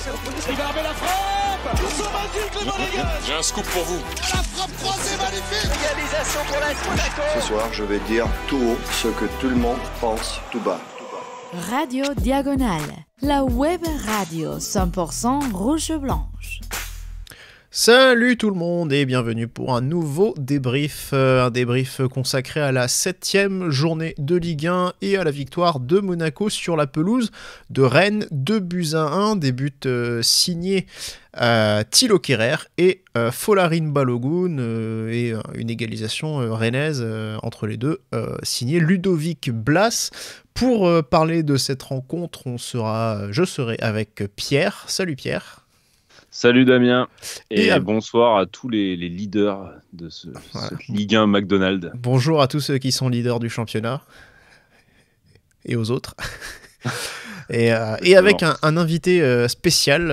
Il va remettre la frappe. Ils sont magiques les Monégasques. J'ai un scoop pour vous. La frappe croisée magnifique. Égalisation pour l'AS Monaco. Ce soir, je vais dire tout haut ce que tout le monde pense tout bas. Radio Diagonale, la web radio 100% rouge-blanche. Salut tout le monde et bienvenue pour un nouveau débrief, un débrief consacré à la 7e journée de Ligue 1 et à la victoire de Monaco sur la pelouse de Rennes, 2-1, des buts signés Thilo Kehrer et Folarin Balogun et une égalisation rennaise entre les deux, signé Ludovic Blas. Pour parler de cette rencontre, je serai avec Pierre. Salut Pierre. Salut Damien et bonsoir à tous les leaders de cette Ligue 1 McDonald's. Bonjour à tous ceux qui sont leaders du championnat et aux autres. et avec un invité spécial,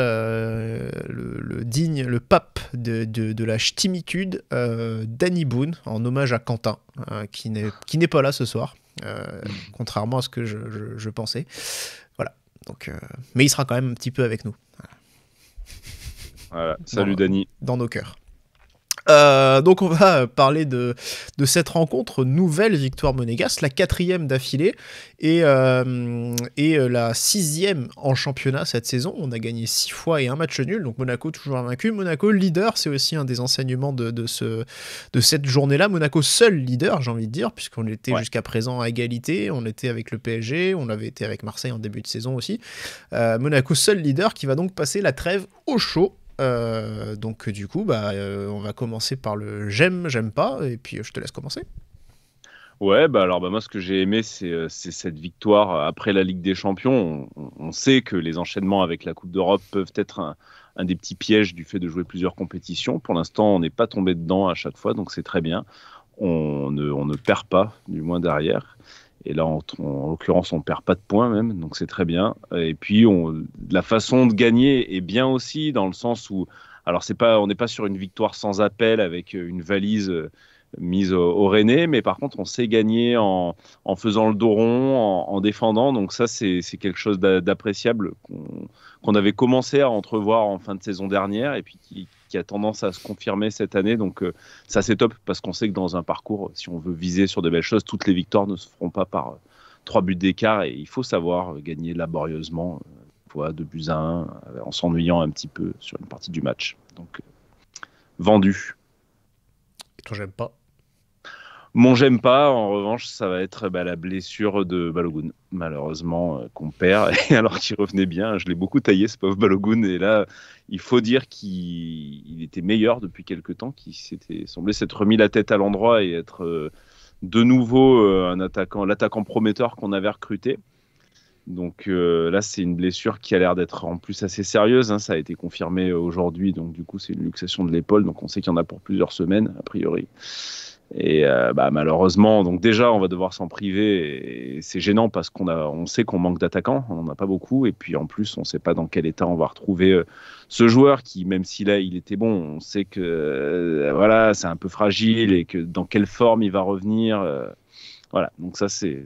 le pape de la ch'timitude, Danny Boone, en hommage à Quentin, qui n'est pas là ce soir, contrairement à ce que je pensais. Voilà. Donc, mais il sera quand même un petit peu avec nous. Voilà. Salut Dany. Dans nos cœurs. Donc on va parler de cette rencontre, nouvelle victoire monégasque, la 4e d'affilée et la 6e en championnat cette saison. On a gagné 6 fois et un match nul, donc Monaco toujours invaincu. Monaco leader, c'est aussi un des enseignements de cette journée-là. Monaco seul leader, j'ai envie de dire, puisqu'on était jusqu'à présent à égalité. On était avec le PSG, on avait été avec Marseille en début de saison aussi. Monaco seul leader qui va donc passer la trêve au chaud. Donc du coup on va commencer par le j'aime pas et puis je te laisse commencer. Ouais, moi ce que j'ai aimé c'est cette victoire après la Ligue des Champions. On sait que les enchaînements avec la Coupe d'Europe peuvent être un des petits pièges du fait de jouer plusieurs compétitions. Pour l'instant on n'est pas tombé dedans à chaque fois, donc c'est très bien. On ne perd pas, du moins derrière. Et là, en l'occurrence, on ne perd pas de points même, donc c'est très bien. Et puis, la façon de gagner est bien aussi, dans le sens où, alors on n'est pas sur une victoire sans appel avec une valise mise au Rennais, mais par contre, on sait gagner en faisant le dos rond, en défendant. Donc ça, c'est quelque chose d'appréciable qu'on avait commencé à entrevoir en fin de saison dernière, et puis qui a tendance à se confirmer cette année. Donc ça, c'est top, parce qu'on sait que dans un parcours, si on veut viser sur de belles choses, toutes les victoires ne se feront pas par 3 buts d'écart, et il faut savoir gagner laborieusement, 2-1, en s'ennuyant un petit peu sur une partie du match. Donc vendu. Et toi, j'aime pas. Mon j'aime pas, en revanche, ça va être la blessure de Balogun, malheureusement, qu'on perd. Et alors qu'il revenait bien, je l'ai beaucoup taillé, ce pauvre Balogun. Et là, il faut dire qu'il était meilleur depuis quelques temps, qu'il semblait s'être remis la tête à l'endroit et être de nouveau l'attaquant prometteur qu'on avait recruté. Donc là, c'est une blessure qui a l'air d'être en plus assez sérieuse. Ça a été confirmé aujourd'hui. Donc du coup, c'est une luxation de l'épaule. Donc on sait qu'il y en a pour plusieurs semaines, a priori. Et malheureusement, donc déjà on va devoir s'en priver, et c'est gênant parce on sait qu'on manque d'attaquants, on n'en a pas beaucoup, et puis en plus on ne sait pas dans quel état on va retrouver ce joueur qui, même si là il était bon, on sait que c'est un peu fragile et que dans quelle forme il va revenir. Voilà, donc ça c'est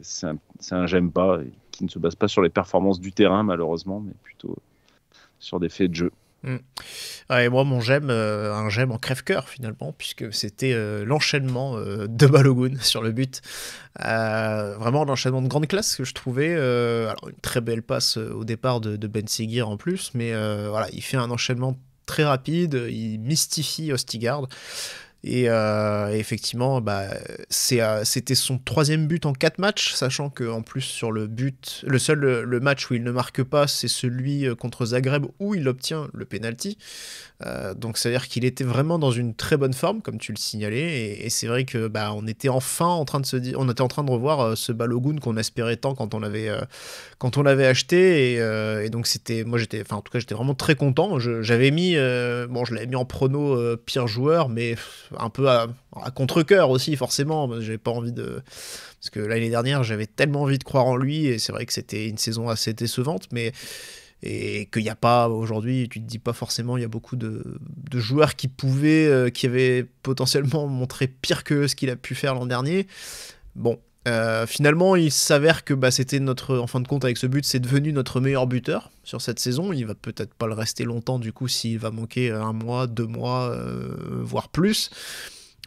un j'aime pas, qui ne se base pas sur les performances du terrain malheureusement, mais plutôt sur des faits de jeu. Et moi, mon j'aime, un j'aime en crève-cœur finalement, puisque c'était l'enchaînement de Balogun sur le but. Vraiment un enchaînement de grande classe que je trouvais. Alors une très belle passe au départ de Ben Seguir en plus, mais il fait un enchaînement très rapide, il mystifie Østigard. Et effectivement, c'était son 3e but en 4 matchs, sachant qu'en plus sur le but, le match où il ne marque pas, c'est celui contre Zagreb où il obtient le penalty. Donc ça veut dire qu'il était vraiment dans une très bonne forme, comme tu le signalais, et c'est vrai que on était enfin en train de se dire, on était en train de revoir ce Balogun qu'on espérait tant quand on l'avait acheté, et donc j'étais vraiment très content. J'avais mis, je l'avais mis en prono pire joueur, mais un peu à contre-cœur aussi forcément. J'avais pas envie parce que l'année dernière j'avais tellement envie de croire en lui, et c'est vrai que c'était une saison assez décevante, et qu'il n'y a pas aujourd'hui, tu te dis pas forcément, il y a beaucoup de joueurs qui avaient potentiellement montré pire que ce qu'il a pu faire l'an dernier. Bon, Finalement, il s'avère que c'était en fin de compte, avec ce but, c'est devenu notre meilleur buteur sur cette saison. Il va peut-être pas le rester longtemps, du coup, s'il va manquer 1 mois, 2 mois, voire plus.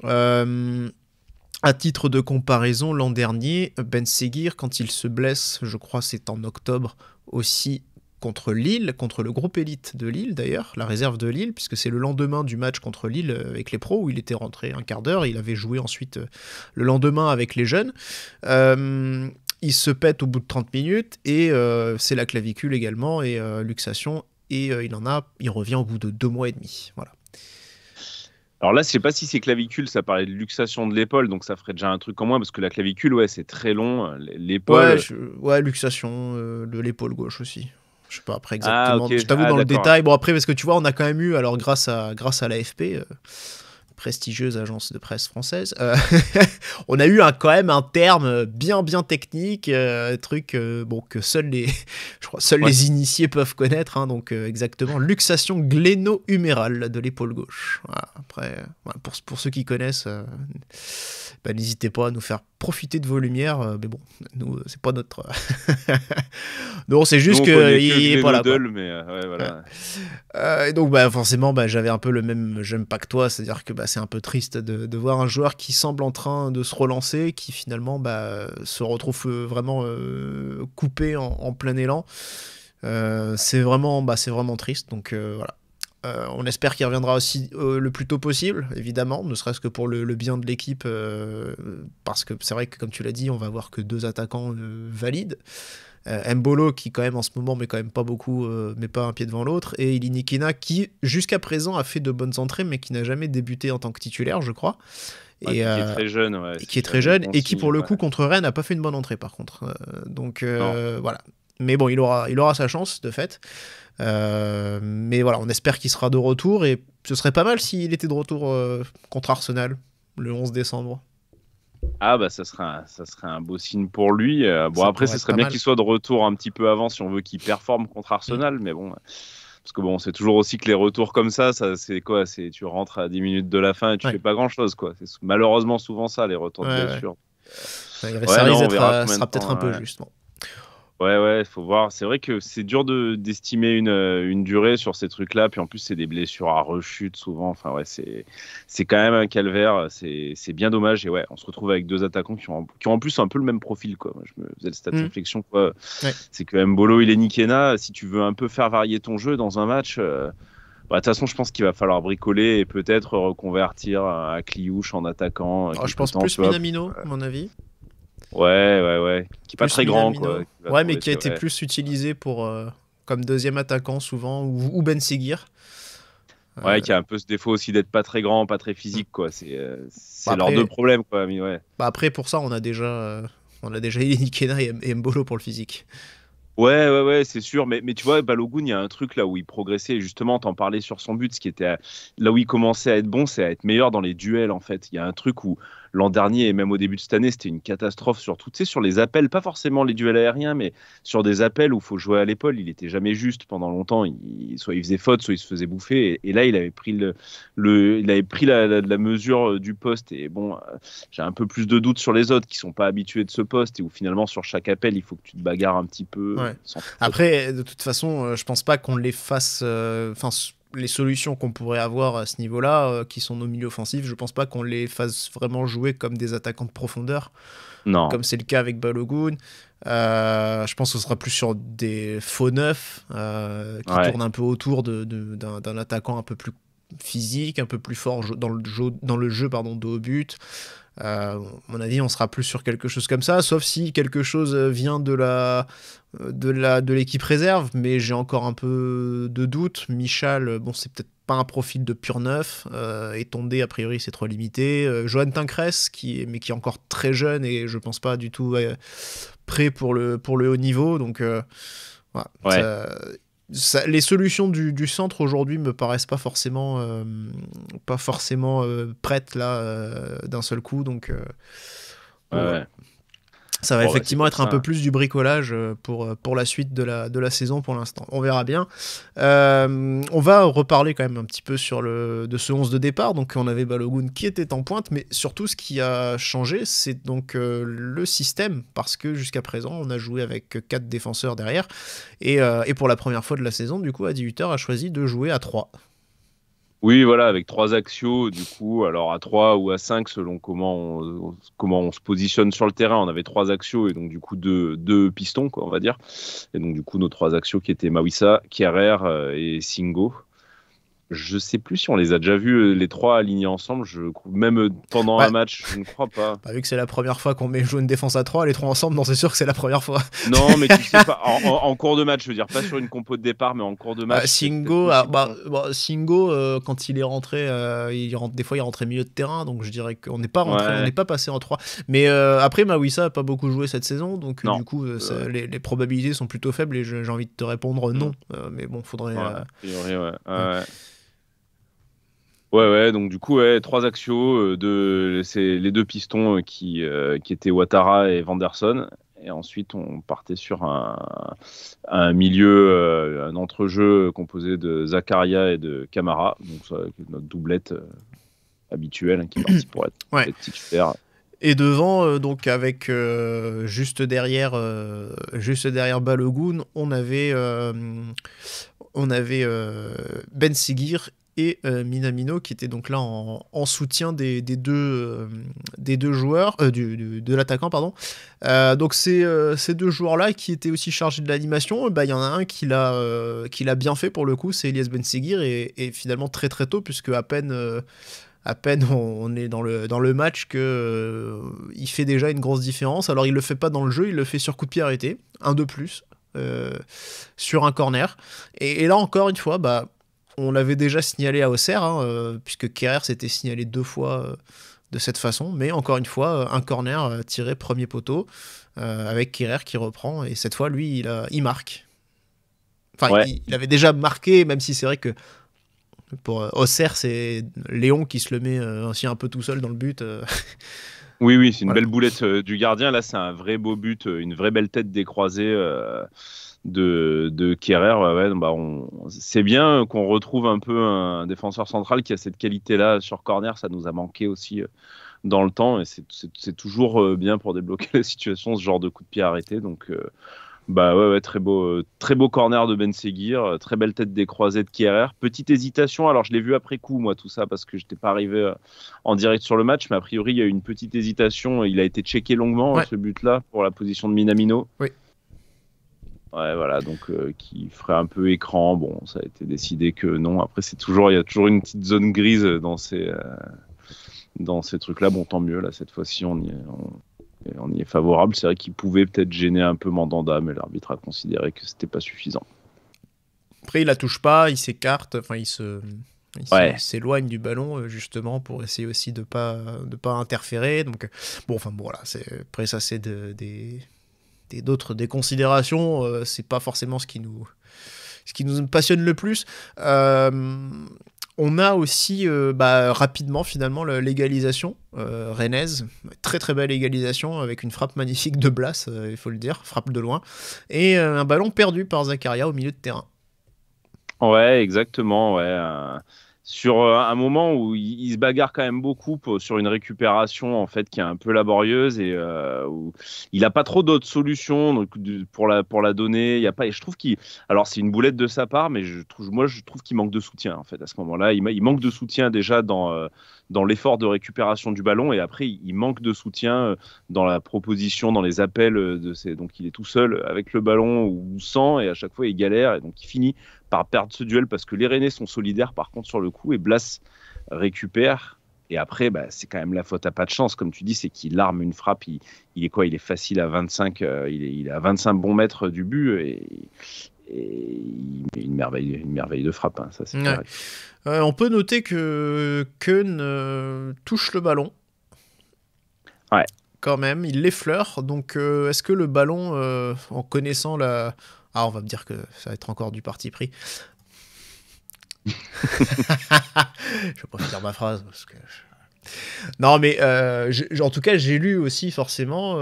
À titre de comparaison, l'an dernier, Ben Seguir, quand il se blesse, je crois c'est en octobre, aussi contre Lille, contre le groupe élite de Lille d'ailleurs, la réserve de Lille, puisque c'est le lendemain du match contre Lille avec les pros, où il était rentré un quart d'heure, il avait joué ensuite le lendemain avec les jeunes. Il se pète au bout de 30 minutes, et c'est la clavicule également, et luxation, et il revient au bout de 2 mois et demi. Voilà. Alors là, je sais pas si c'est clavicule, ça parlait de luxation de l'épaule, donc ça ferait déjà un truc en moins, parce que la clavicule, ouais, c'est très long, l'épaule... Ouais, luxation de l'épaule gauche aussi. Je sais pas après exactement. Okay. Je t'avoue dans le détail. Bon après parce que tu vois on a quand même eu alors grâce à l'AFP, prestigieuse agence de presse française, on a eu quand même un terme bien technique, truc que seuls les initiés peuvent connaître. Donc exactement luxation gléno-humérale de l'épaule gauche. Voilà, après pour ceux qui connaissent. N'hésitez pas à nous faire profiter de vos lumières, mais bon, nous, c'est pas notre... non, c'est juste qu'il est pas là. Mais voilà. Et donc, forcément, j'avais un peu le même j'aime pas que toi, c'est-à-dire que c'est un peu triste de voir un joueur qui semble en train de se relancer, qui finalement se retrouve vraiment coupé en plein élan. C'est vraiment triste, donc voilà. On espère qu'il reviendra aussi le plus tôt possible, évidemment, ne serait-ce que pour le bien de l'équipe, parce que c'est vrai que, comme tu l'as dit, on va avoir que 2 attaquants valides. Mbolo, qui quand même en ce moment met quand même pas beaucoup, met pas un pied devant l'autre, et Elini Kena, qui jusqu'à présent a fait de bonnes entrées, mais qui n'a jamais débuté en tant que titulaire, je crois. Qui est très jeune. Qui est très jeune, et qui pour le coup, contre Rennes, n'a pas fait une bonne entrée, par contre. Donc voilà. Mais bon, il aura sa chance, de fait. Mais voilà, on espère qu'il sera de retour, et ce serait pas mal s'il était de retour contre Arsenal le 11 décembre. Ça serait un beau signe pour lui. Après, ce serait bien qu'il soit de retour un petit peu avant si on veut qu'il performe contre Arsenal, mais bon, parce que c'est toujours aussi que les retours comme ça c'est quoi, c'est tu rentres à 10 minutes de la fin et tu fais pas grand chose, quoi. C'est malheureusement souvent ça, les retours de blessure. Ça sera peut-être un peu juste. Bon. Ouais, faut voir. C'est vrai que c'est dur d'estimer une durée sur ces trucs-là. Puis en plus, c'est des blessures à rechute souvent. Enfin, ouais, c'est quand même un calvaire. C'est bien dommage. Et ouais, on se retrouve avec 2 attaquants qui ont en plus un peu le même profil, quoi. Moi, je me faisais cette réflexion, quoi. Ouais. C'est que Mbolo, il est Nikena. Si tu veux un peu faire varier ton jeu dans un match, de toute façon, je pense qu'il va falloir bricoler et peut-être reconvertir à Kliouche en attaquant. Je pense plus Minamino, à mon avis. Ouais. Qui est pas très grand, quoi. Ouais, mais qui a été plus utilisé comme deuxième attaquant souvent, ou Ben Seguir. Ouais, qui a un peu ce défaut aussi d'être pas très grand, pas très physique, quoi. C'est leurs 2 problèmes, quoi. Mais ouais. Après, pour ça, on a déjà Elini Kena et Mbolo pour le physique. Ouais, c'est sûr. Mais tu vois, Balogun, il y a un truc là où il progressait. Et justement, t'en parlais sur son but. Ce qui était là où il commençait à être bon, c'est à être meilleur dans les duels, en fait. Il y a un truc où l'an dernier et même au début de cette année, c'était une catastrophe, surtout sur les appels, pas forcément les duels aériens, mais sur des appels où il faut jouer à l'épaule. Il était jamais juste pendant longtemps. Soit il faisait faute, soit il se faisait bouffer. Et là, il avait pris la mesure du poste. Et bon, j'ai un peu plus de doutes sur les autres qui sont pas habitués de ce poste et où finalement sur chaque appel, il faut que tu te bagarres un petit peu. Ouais. Après, de toute façon, je pense pas qu'on les fasse. Les solutions qu'on pourrait avoir à ce niveau-là, qui sont nos milieux offensifs, je pense pas qu'on les fasse vraiment jouer comme des attaquants de profondeur. Non. Comme c'est le cas avec Balogun. Je pense que ce sera plus sur des faux neufs qui tournent un peu autour d'un attaquant un peu plus physique, un peu plus fort dans le jeu de haut but. À mon avis, on sera plus sur quelque chose comme ça, sauf si quelque chose vient de l'équipe réserve, mais j'ai encore un peu de doute. Michal, c'est peut-être pas un profil de pur neuf, et Tondé, a priori, c'est trop limité. Johan Tincresse, qui est encore très jeune et je pense pas du tout prêt pour le haut niveau, donc voilà. Les solutions du centre aujourd'hui me paraissent pas forcément prêtes là d'un seul coup, donc ouais. Ça va effectivement être un peu plus du bricolage pour la suite de la saison pour l'instant. On verra bien. On va reparler quand même un petit peu de ce 11 de départ. Donc on avait Balogun qui était en pointe, mais surtout ce qui a changé, c'est donc le système, parce que jusqu'à présent, on a joué avec 4 défenseurs derrière. Et pour la première fois de la saison, du coup, à 18h, a choisi de jouer à 3. Oui, voilà, avec 3 axiaux, du coup, alors à 3 ou à 5, selon comment on se positionne sur le terrain. On avait 3 axiaux et donc du coup 2 pistons, quoi, on va dire. Et donc du coup, nos 3 axiaux qui étaient Mawissa, Kehrer et Singo. Je sais plus si on les a déjà vus les 3 alignés ensemble, même pendant un match, je ne crois pas. Vu que c'est la première fois qu'on joue une défense à 3, les 3 ensemble, non, c'est sûr que c'est la première fois. Non, mais tu sais pas, en cours de match, je veux dire, pas sur une compo de départ, mais en cours de match. Singo, quand il est rentré, des fois il rentrait milieu de terrain, donc je dirais qu'on n'est pas rentré, on n'est pas passé en 3. Mais après, Mawissa n'a pas beaucoup joué cette saison, donc du coup, les probabilités sont plutôt faibles et j'ai envie de te répondre non. Mais bon, faudrait. Ouais, donc du coup, 3 axiaux, c'est les 2 pistons qui étaient Ouattara et Vanderson. Et ensuite, on partait sur un milieu, un entrejeu composé de Zakaria et de Camara. Donc, ça, notre doublette habituelle qui est partie pour être titulaire. Et devant, donc avec juste derrière Balogun, on avait Ben Seguir et Minamino qui étaient donc là en soutien des deux joueurs de l'attaquant, pardon. Donc ces 2 joueurs-là qui étaient aussi chargés de l'animation, il y en a un qui l'a bien fait pour le coup, c'est Elias Ben Seguir et finalement très très tôt, puisque à peine on est dans le match que il fait déjà une grosse différence. Alors il le fait pas dans le jeu, il le fait sur coup de pied arrêté, un de plus sur un corner. Et là encore une fois, on l'avait déjà signalé à Auxerre, puisque Kehrer s'était signalé 2 fois de cette façon, mais encore une fois, un corner tiré premier poteau, avec Kehrer qui reprend, et cette fois, lui, il marque. Enfin, il avait déjà marqué, même si c'est vrai que pour Auxerre, c'est Léon qui se le met aussi un peu tout seul dans le but. Oui, c'est une belle boulette du gardien. Là, c'est un vrai beau but, une vraie belle tête décroisée de Kehrer. C'est bien qu'on retrouve un peu un défenseur central qui a cette qualité-là sur corner. Ça nous a manqué aussi dans le temps, et c'est toujours bien pour débloquer la situation, ce genre de coup de pied arrêté. Donc très beau corner de Ben Seguir, très belle tête décroisée de Kehrer. Petite hésitation, alors je l'ai vu après coup, moi, tout ça, parce que je n'étais pas arrivé en direct sur le match, mais a priori, il y a eu une petite hésitation. Il a été checké longuement, ce but-là, pour la position de Minamino. Oui. Ouais, voilà, donc qui ferait un peu écran. Bon, ça a été décidé que non. Après, il y a toujours une petite zone grise dans ces trucs-là. Bon, tant mieux, là, cette fois-ci, on y est favorable. C'est vrai qu'il pouvait peut-être gêner un peu Mandanda, mais l'arbitre a considéré que c'était pas suffisant. Après, il la touche pas, il s'écarte, enfin, il s'éloigne du ballon, justement, pour essayer aussi de pas interférer. Donc, voilà, après ça, c'est des considérations, c'est pas forcément ce qui nous passionne le plus. On a aussi rapidement finalement l'égalisation rennaise, très très belle égalisation avec une frappe magnifique de Blas, il faut le dire, frappe de loin, et un ballon perdu par Zakaria au milieu de terrain. Ouais, exactement, sur un moment où il se bagarre quand même beaucoup sur une récupération en fait qui est un peu laborieuse, et où il a pas trop d'autres solutions donc, pour la donner. Il y a pas, je trouve alors c'est une boulette de sa part, mais je trouve qu'il manque de soutien en fait à ce moment-là. Il manque de soutien déjà dans l'effort de récupération du ballon, et après il manque de soutien dans la proposition, dans les appels donc il est tout seul avec le ballon ou sans, et à chaque fois il galère, et donc il finit par perdre ce duel parce que les Rennais sont solidaires par contre sur le coup, et Blas récupère, et après c'est quand même la faute à pas de chance, comme tu dis, c'est qu'il arme une frappe, il est facile à 25, il est à 25 bons mètres du but, et il met une merveille de frappe, ça c'est clair. On peut noter que Keun touche le ballon. Ouais. Quand même, il l'effleure. Donc, est-ce que le ballon, en connaissant on va me dire que ça va être encore du parti pris. Je vais pas finir ma phrase parce que Non, mais en tout cas, j'ai lu aussi forcément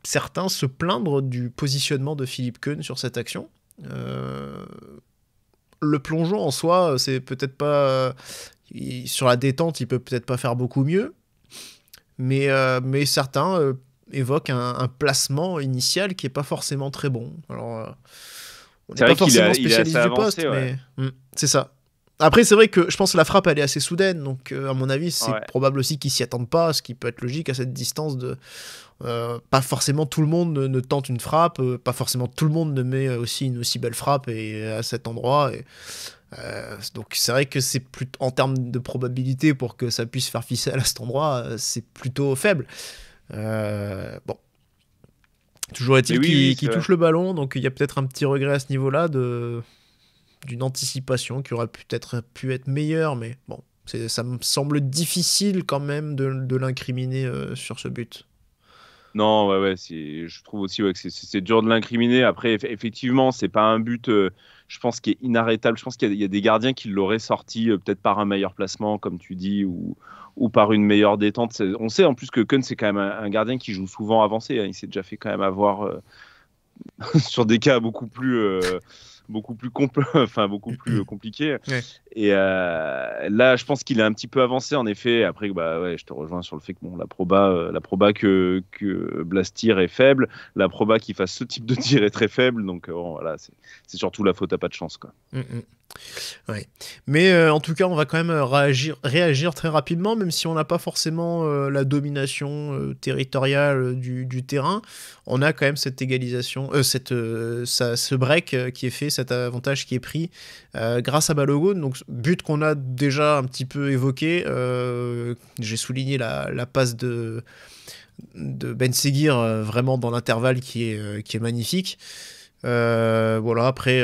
certains se plaindre du positionnement de Philippe Keun sur cette action. Le plongeon en soi, c'est peut-être pas... sur la détente, il peut peut-être pas faire beaucoup mieux, mais certains évoquent un placement initial qui est pas forcément très bon. Alors, on n'est pas forcément spécialiste du poste, ouais. Mais c'est ça. Après, c'est vrai que je pense que la frappe, elle est assez soudaine, donc à mon avis, c'est probable aussi qu'ils s'y attendent pas, ce qui peut être logique à cette distance de... pas forcément tout le monde ne tente une frappe, pas forcément tout le monde ne met aussi une aussi belle frappe à cet endroit. Donc c'est vrai que c'est plus en termes de probabilité pour que ça puisse faire ficelle à cet endroit, c'est plutôt faible. Bon. Toujours est-il qu'il touche le ballon, donc il y a peut-être un petit regret à ce niveau-là d'une anticipation qui aurait peut-être pu être meilleure, mais bon, ça me semble difficile quand même de l'incriminer sur ce but. Non, je trouve aussi que c'est dur de l'incriminer. Après, effectivement, c'est pas un but, je pense, qui est inarrêtable. Je pense qu'il y a des gardiens qui l'auraient sorti peut-être par un meilleur placement, comme tu dis, ou par une meilleure détente. On sait en plus que Keun, c'est quand même un gardien qui joue souvent avancé. Hein. Il s'est déjà fait quand même avoir sur des cas beaucoup plus compliqué. Ouais. Et là, je pense qu'il est un petit peu avancé, en effet. Après, je te rejoins sur le fait que la proba que Blastir est faible, la proba qu'il fasse ce type de tir est très faible. Donc voilà, c'est surtout la faute à pas de chance, quoi. Ouais. Mais en tout cas, on va quand même réagir très rapidement, même si on n'a pas forcément la domination territoriale du terrain. On a quand même cette égalisation, ce break qui est fait, cet avantage qui est pris grâce à Balogun. Donc but qu'on a déjà un petit peu évoqué. J'ai souligné la passe de Ben Seguir vraiment dans l'intervalle qui est magnifique. Voilà, après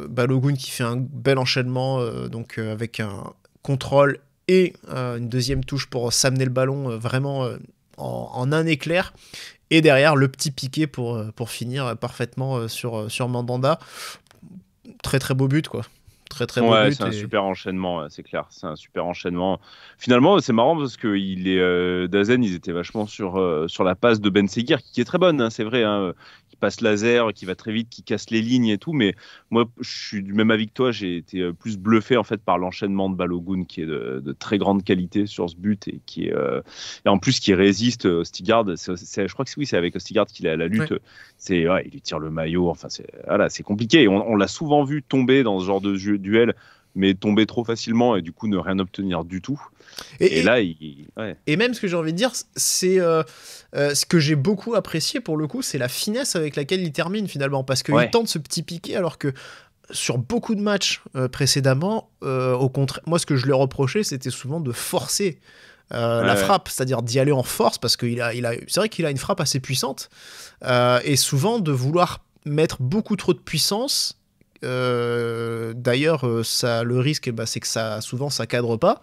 Balogun qui fait un bel enchaînement donc avec un contrôle et une deuxième touche pour s'amener le ballon vraiment en un éclair, et derrière le petit piqué pour finir parfaitement sur Mandanda. Très très beau but, quoi. Très très beau but. C'est un super enchaînement, c'est clair, c'est un super enchaînement. Finalement, c'est marrant parce que Dazen, ils étaient vachement sur la passe de Ben Seguir, qui est très bonne, hein, c'est vrai, hein, qui passe laser, qui va très vite, qui casse les lignes et tout, mais moi, je suis du même avis que toi, j'ai été plus bluffé en fait par l'enchaînement de Balogun, qui est de très grande qualité sur ce but, et qui est et en plus qui résiste Østigard. Je crois que c'est avec Østigard qu'il est à la lutte. Ouais. Il lui tire le maillot, enfin c'est compliqué. Et on l'a souvent vu tomber dans ce genre de duel, mais tomber trop facilement et du coup ne rien obtenir du tout. Et là, et même ce que j'ai envie de dire, c'est ce que j'ai beaucoup apprécié pour le coup, c'est la finesse avec laquelle il termine finalement, parce qu'il tente ce petit piqué alors que sur beaucoup de matchs précédemment, au contraire, moi ce que je lui reprochais, c'était souvent de forcer la frappe, c'est-à-dire d'y aller en force, parce que c'est vrai qu'il a une frappe assez puissante, et souvent de vouloir mettre beaucoup trop de puissance. D'ailleurs, le risque, c'est que souvent ça cadre pas.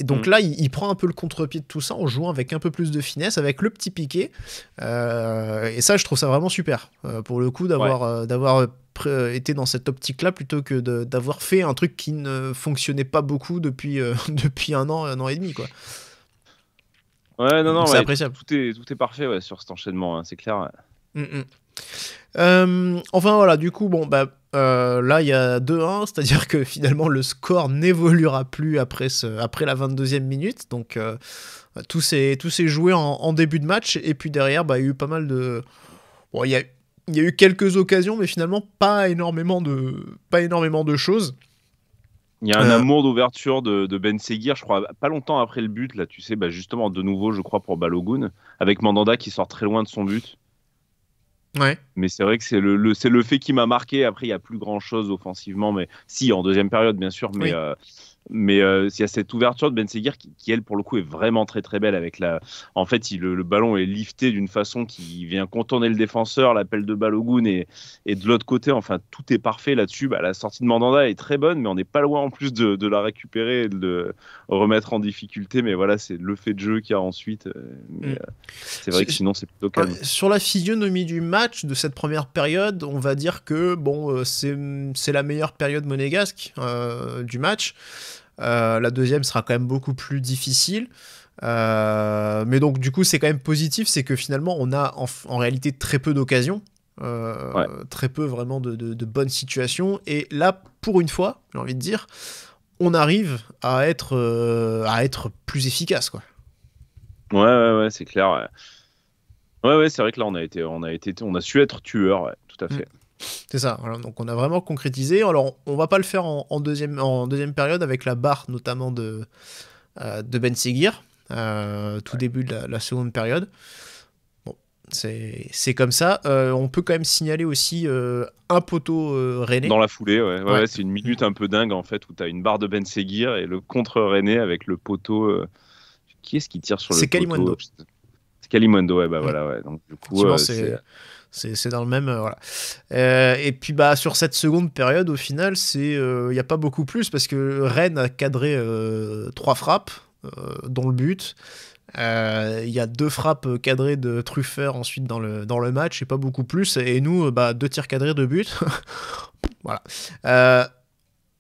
Et donc là, il prend un peu le contre-pied de tout ça en jouant avec un peu plus de finesse, avec le petit piqué. Et ça, je trouve ça vraiment super. Pour le coup, d'avoir été dans cette optique-là plutôt que d'avoir fait un truc qui ne fonctionnait pas beaucoup depuis un an et demi, quoi. Ouais, non, c'est appréciable. Tout est parfait sur cet enchaînement, hein, c'est clair. Enfin voilà, du coup, là il y a 2-1, c'est-à-dire que finalement le score n'évoluera plus après la 22e minute, donc tout s'est joué en début de match, et puis derrière il y a eu pas mal de... Bon, il y a eu quelques occasions, mais finalement pas énormément de choses. Il y a un amour d'ouverture de Ben Seguir, je crois, pas longtemps après le but, là, tu sais, justement, de nouveau, je crois, pour Balogun, avec Mandanda qui sort très loin de son but. Ouais. Mais c'est vrai que c'est le fait qui m'a marqué. Après, il n'y a plus grand-chose offensivement, mais si, en deuxième période, bien sûr, mais... Oui. Mais il y a cette ouverture de Ben Seguir qui, elle, pour le coup, est vraiment très très belle. En fait, le ballon est lifté d'une façon qui vient contourner le défenseur, l'appel de Balogun, et de l'autre côté, enfin, tout est parfait là-dessus. La sortie de Mandanda est très bonne, mais on n'est pas loin en plus de la récupérer et de le remettre en difficulté. Mais voilà, c'est le fait de jeu qu'il y a ensuite. C'est vrai que sinon, c'est plutôt calme. Sur la physionomie du match, de cette première période, on va dire que c'est la meilleure période monégasque du match. La deuxième sera quand même beaucoup plus difficile. Mais donc du coup c'est quand même positif, c'est que finalement on a en réalité très peu d'occasions, très peu vraiment de bonnes situations, et là pour une fois j'ai envie de dire on arrive à être plus efficace, quoi. Ouais, c'est clair. Ouais, c'est vrai que là on a su être tueur, ouais, tout à fait. C'est ça, voilà. Donc on a vraiment concrétisé. Alors on va pas le faire en deuxième période avec la barre notamment de Ben Seguir, début de la seconde période. Bon, c'est comme ça. On peut quand même signaler aussi un poteau rennais. Dans la foulée, ouais, c'est une minute un peu dingue en fait où tu as une barre de Ben Seguir et le contre rennais avec le poteau. Qui est-ce qui tire sur le poteau? C'est Kalimundo, ouais, voilà, ouais. Donc du coup, c'est dans le même, voilà. Et puis sur cette seconde période, au final, il n'y a pas beaucoup plus parce que Rennes a cadré 3 frappes, dont le but. Il y a 2 frappes cadrées de Truffert ensuite dans le match, et pas beaucoup plus. Et nous, 2 tirs cadrés, 2 buts. Voilà.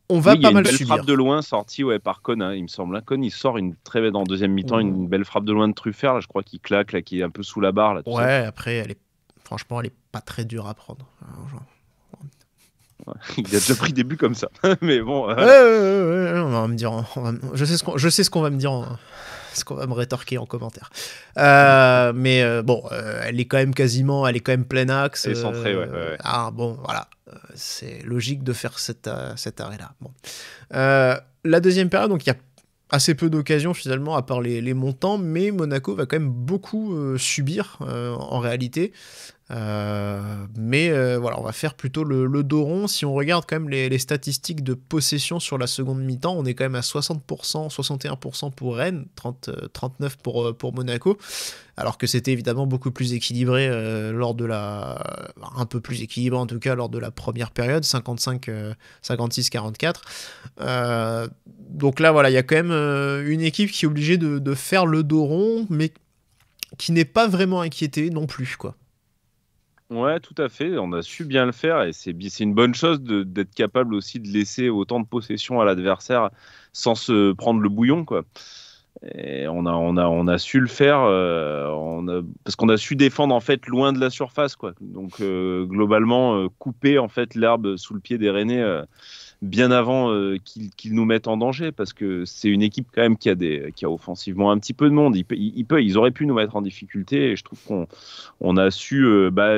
On va pas mal subir. Il y a une belle frappe de loin sortie par Cohn, hein, il me semble. Cohn, il sort en deuxième mi-temps une belle frappe de loin de Truffert. Là, je crois qu'il claque, là, qui est un peu sous la barre. Là, ouais, après, franchement, elle est pas très dure à prendre. Ouais, il a déjà pris des buts comme ça. Mais bon. Ouais, on va me dire. Je sais ce qu'on va me dire. Ce qu'on va me rétorquer en commentaire. Mais bon, elle est quand même plein axe. Elle est centrée, ouais. Ah bon, voilà. C'est logique de faire cet arrêt-là. Bon. La deuxième période, donc il y a assez peu d'occasions finalement, à part les montants, mais Monaco va quand même beaucoup subir en réalité. Mais voilà, on va faire plutôt le dos rond. Si on regarde quand même les statistiques de possession sur la seconde mi-temps, on est quand même à 60%, 61% pour Rennes, 39 pour Monaco, alors que c'était évidemment beaucoup plus équilibré un peu plus équilibré en tout cas lors de la première période, 56-44. Donc là voilà, il y a quand même une équipe qui est obligée de faire le dos rond, mais qui n'est pas vraiment inquiétée non plus, quoi. Ouais, tout à fait. On a su bien le faire et c'est une bonne chose d'être capable aussi de laisser autant de possession à l'adversaire sans se prendre le bouillon, quoi. Et on a su le faire parce qu'on a su défendre en fait loin de la surface, quoi. Donc globalement couper en fait l'herbe sous le pied des Rennais bien avant qu'ils nous mettent en danger, parce que c'est une équipe quand même qui a offensivement un petit peu de monde. Ils auraient pu nous mettre en difficulté, et je trouve qu'on a su.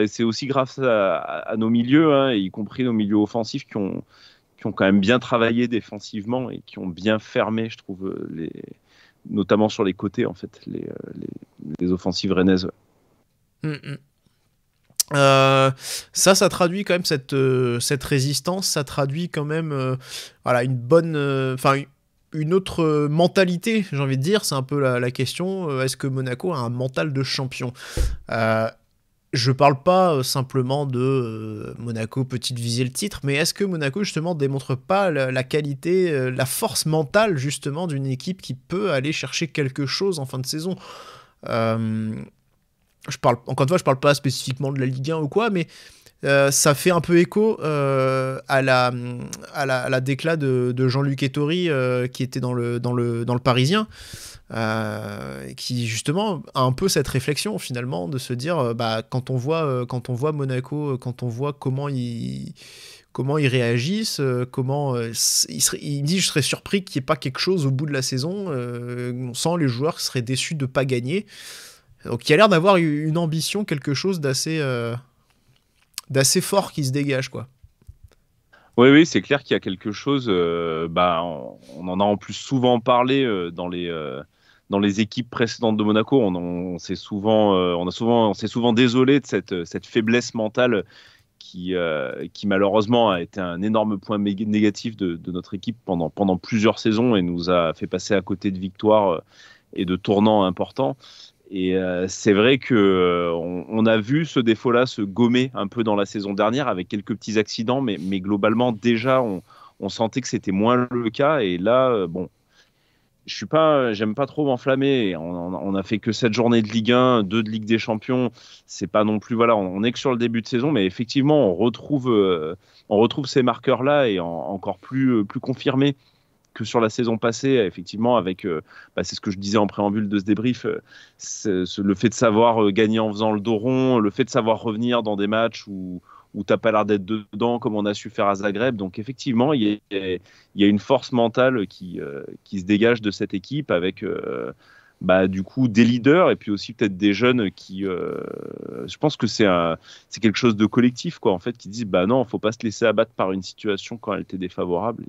C'est aussi grâce à nos milieux, hein, y compris nos milieux offensifs qui ont quand même bien travaillé défensivement et qui ont bien fermé, je trouve, notamment sur les côtés en fait, les offensives rennaises. Ça traduit quand même cette résistance, ça traduit quand même une bonne, une autre mentalité, j'ai envie de dire. C'est un peu la question, est-ce que Monaco a un mental de champion? Je parle pas simplement de Monaco peut-il viser le titre, mais est-ce que Monaco justement démontre pas la qualité, la force mentale justement d'une équipe qui peut aller chercher quelque chose en fin de saison? Encore une fois, je parle pas spécifiquement de la Ligue 1 ou quoi, mais ça fait un peu écho à la déclat de Jean-Luc Ettori qui était dans le Parisien, qui justement a un peu cette réflexion finalement de se dire quand on voit Monaco, quand on voit comment ils réagissent, il me dit je serais surpris qu'il n'y ait pas quelque chose au bout de la saison, on sent les joueurs qui seraient déçus de ne pas gagner. Donc il y a l'air d'avoir une ambition, quelque chose d'assez fort qui se dégage, quoi. Oui, c'est clair qu'il y a quelque chose. On en a en plus souvent parlé dans les équipes précédentes de Monaco. On s'est souvent désolé de cette faiblesse mentale qui malheureusement a été un énorme point négatif de notre équipe pendant plusieurs saisons et nous a fait passer à côté de victoires et de tournants importants. Et c'est vrai que on a vu ce défaut-là se gommer un peu dans la saison dernière avec quelques petits accidents, mais globalement déjà on sentait que c'était moins le cas. Et là, j'aime pas trop m'enflammer. On a fait que 7 journées de Ligue 1, 2 de Ligue des Champions. C'est pas non plus, voilà, on est que sur le début de saison, mais effectivement on retrouve ces marqueurs-là et encore plus confirmés. que sur la saison passée, effectivement, avec, c'est ce que je disais en préambule de ce débrief, le fait de savoir gagner en faisant le dos rond, le fait de savoir revenir dans des matchs où t'as pas l'air d'être dedans, comme on a su faire à Zagreb. Donc effectivement, il y a une force mentale qui se dégage de cette équipe avec du coup des leaders et puis aussi peut-être des jeunes qui, je pense que c'est quelque chose de collectif, quoi, en fait, qui disent non, faut pas se laisser abattre par une situation quand elle était défavorable.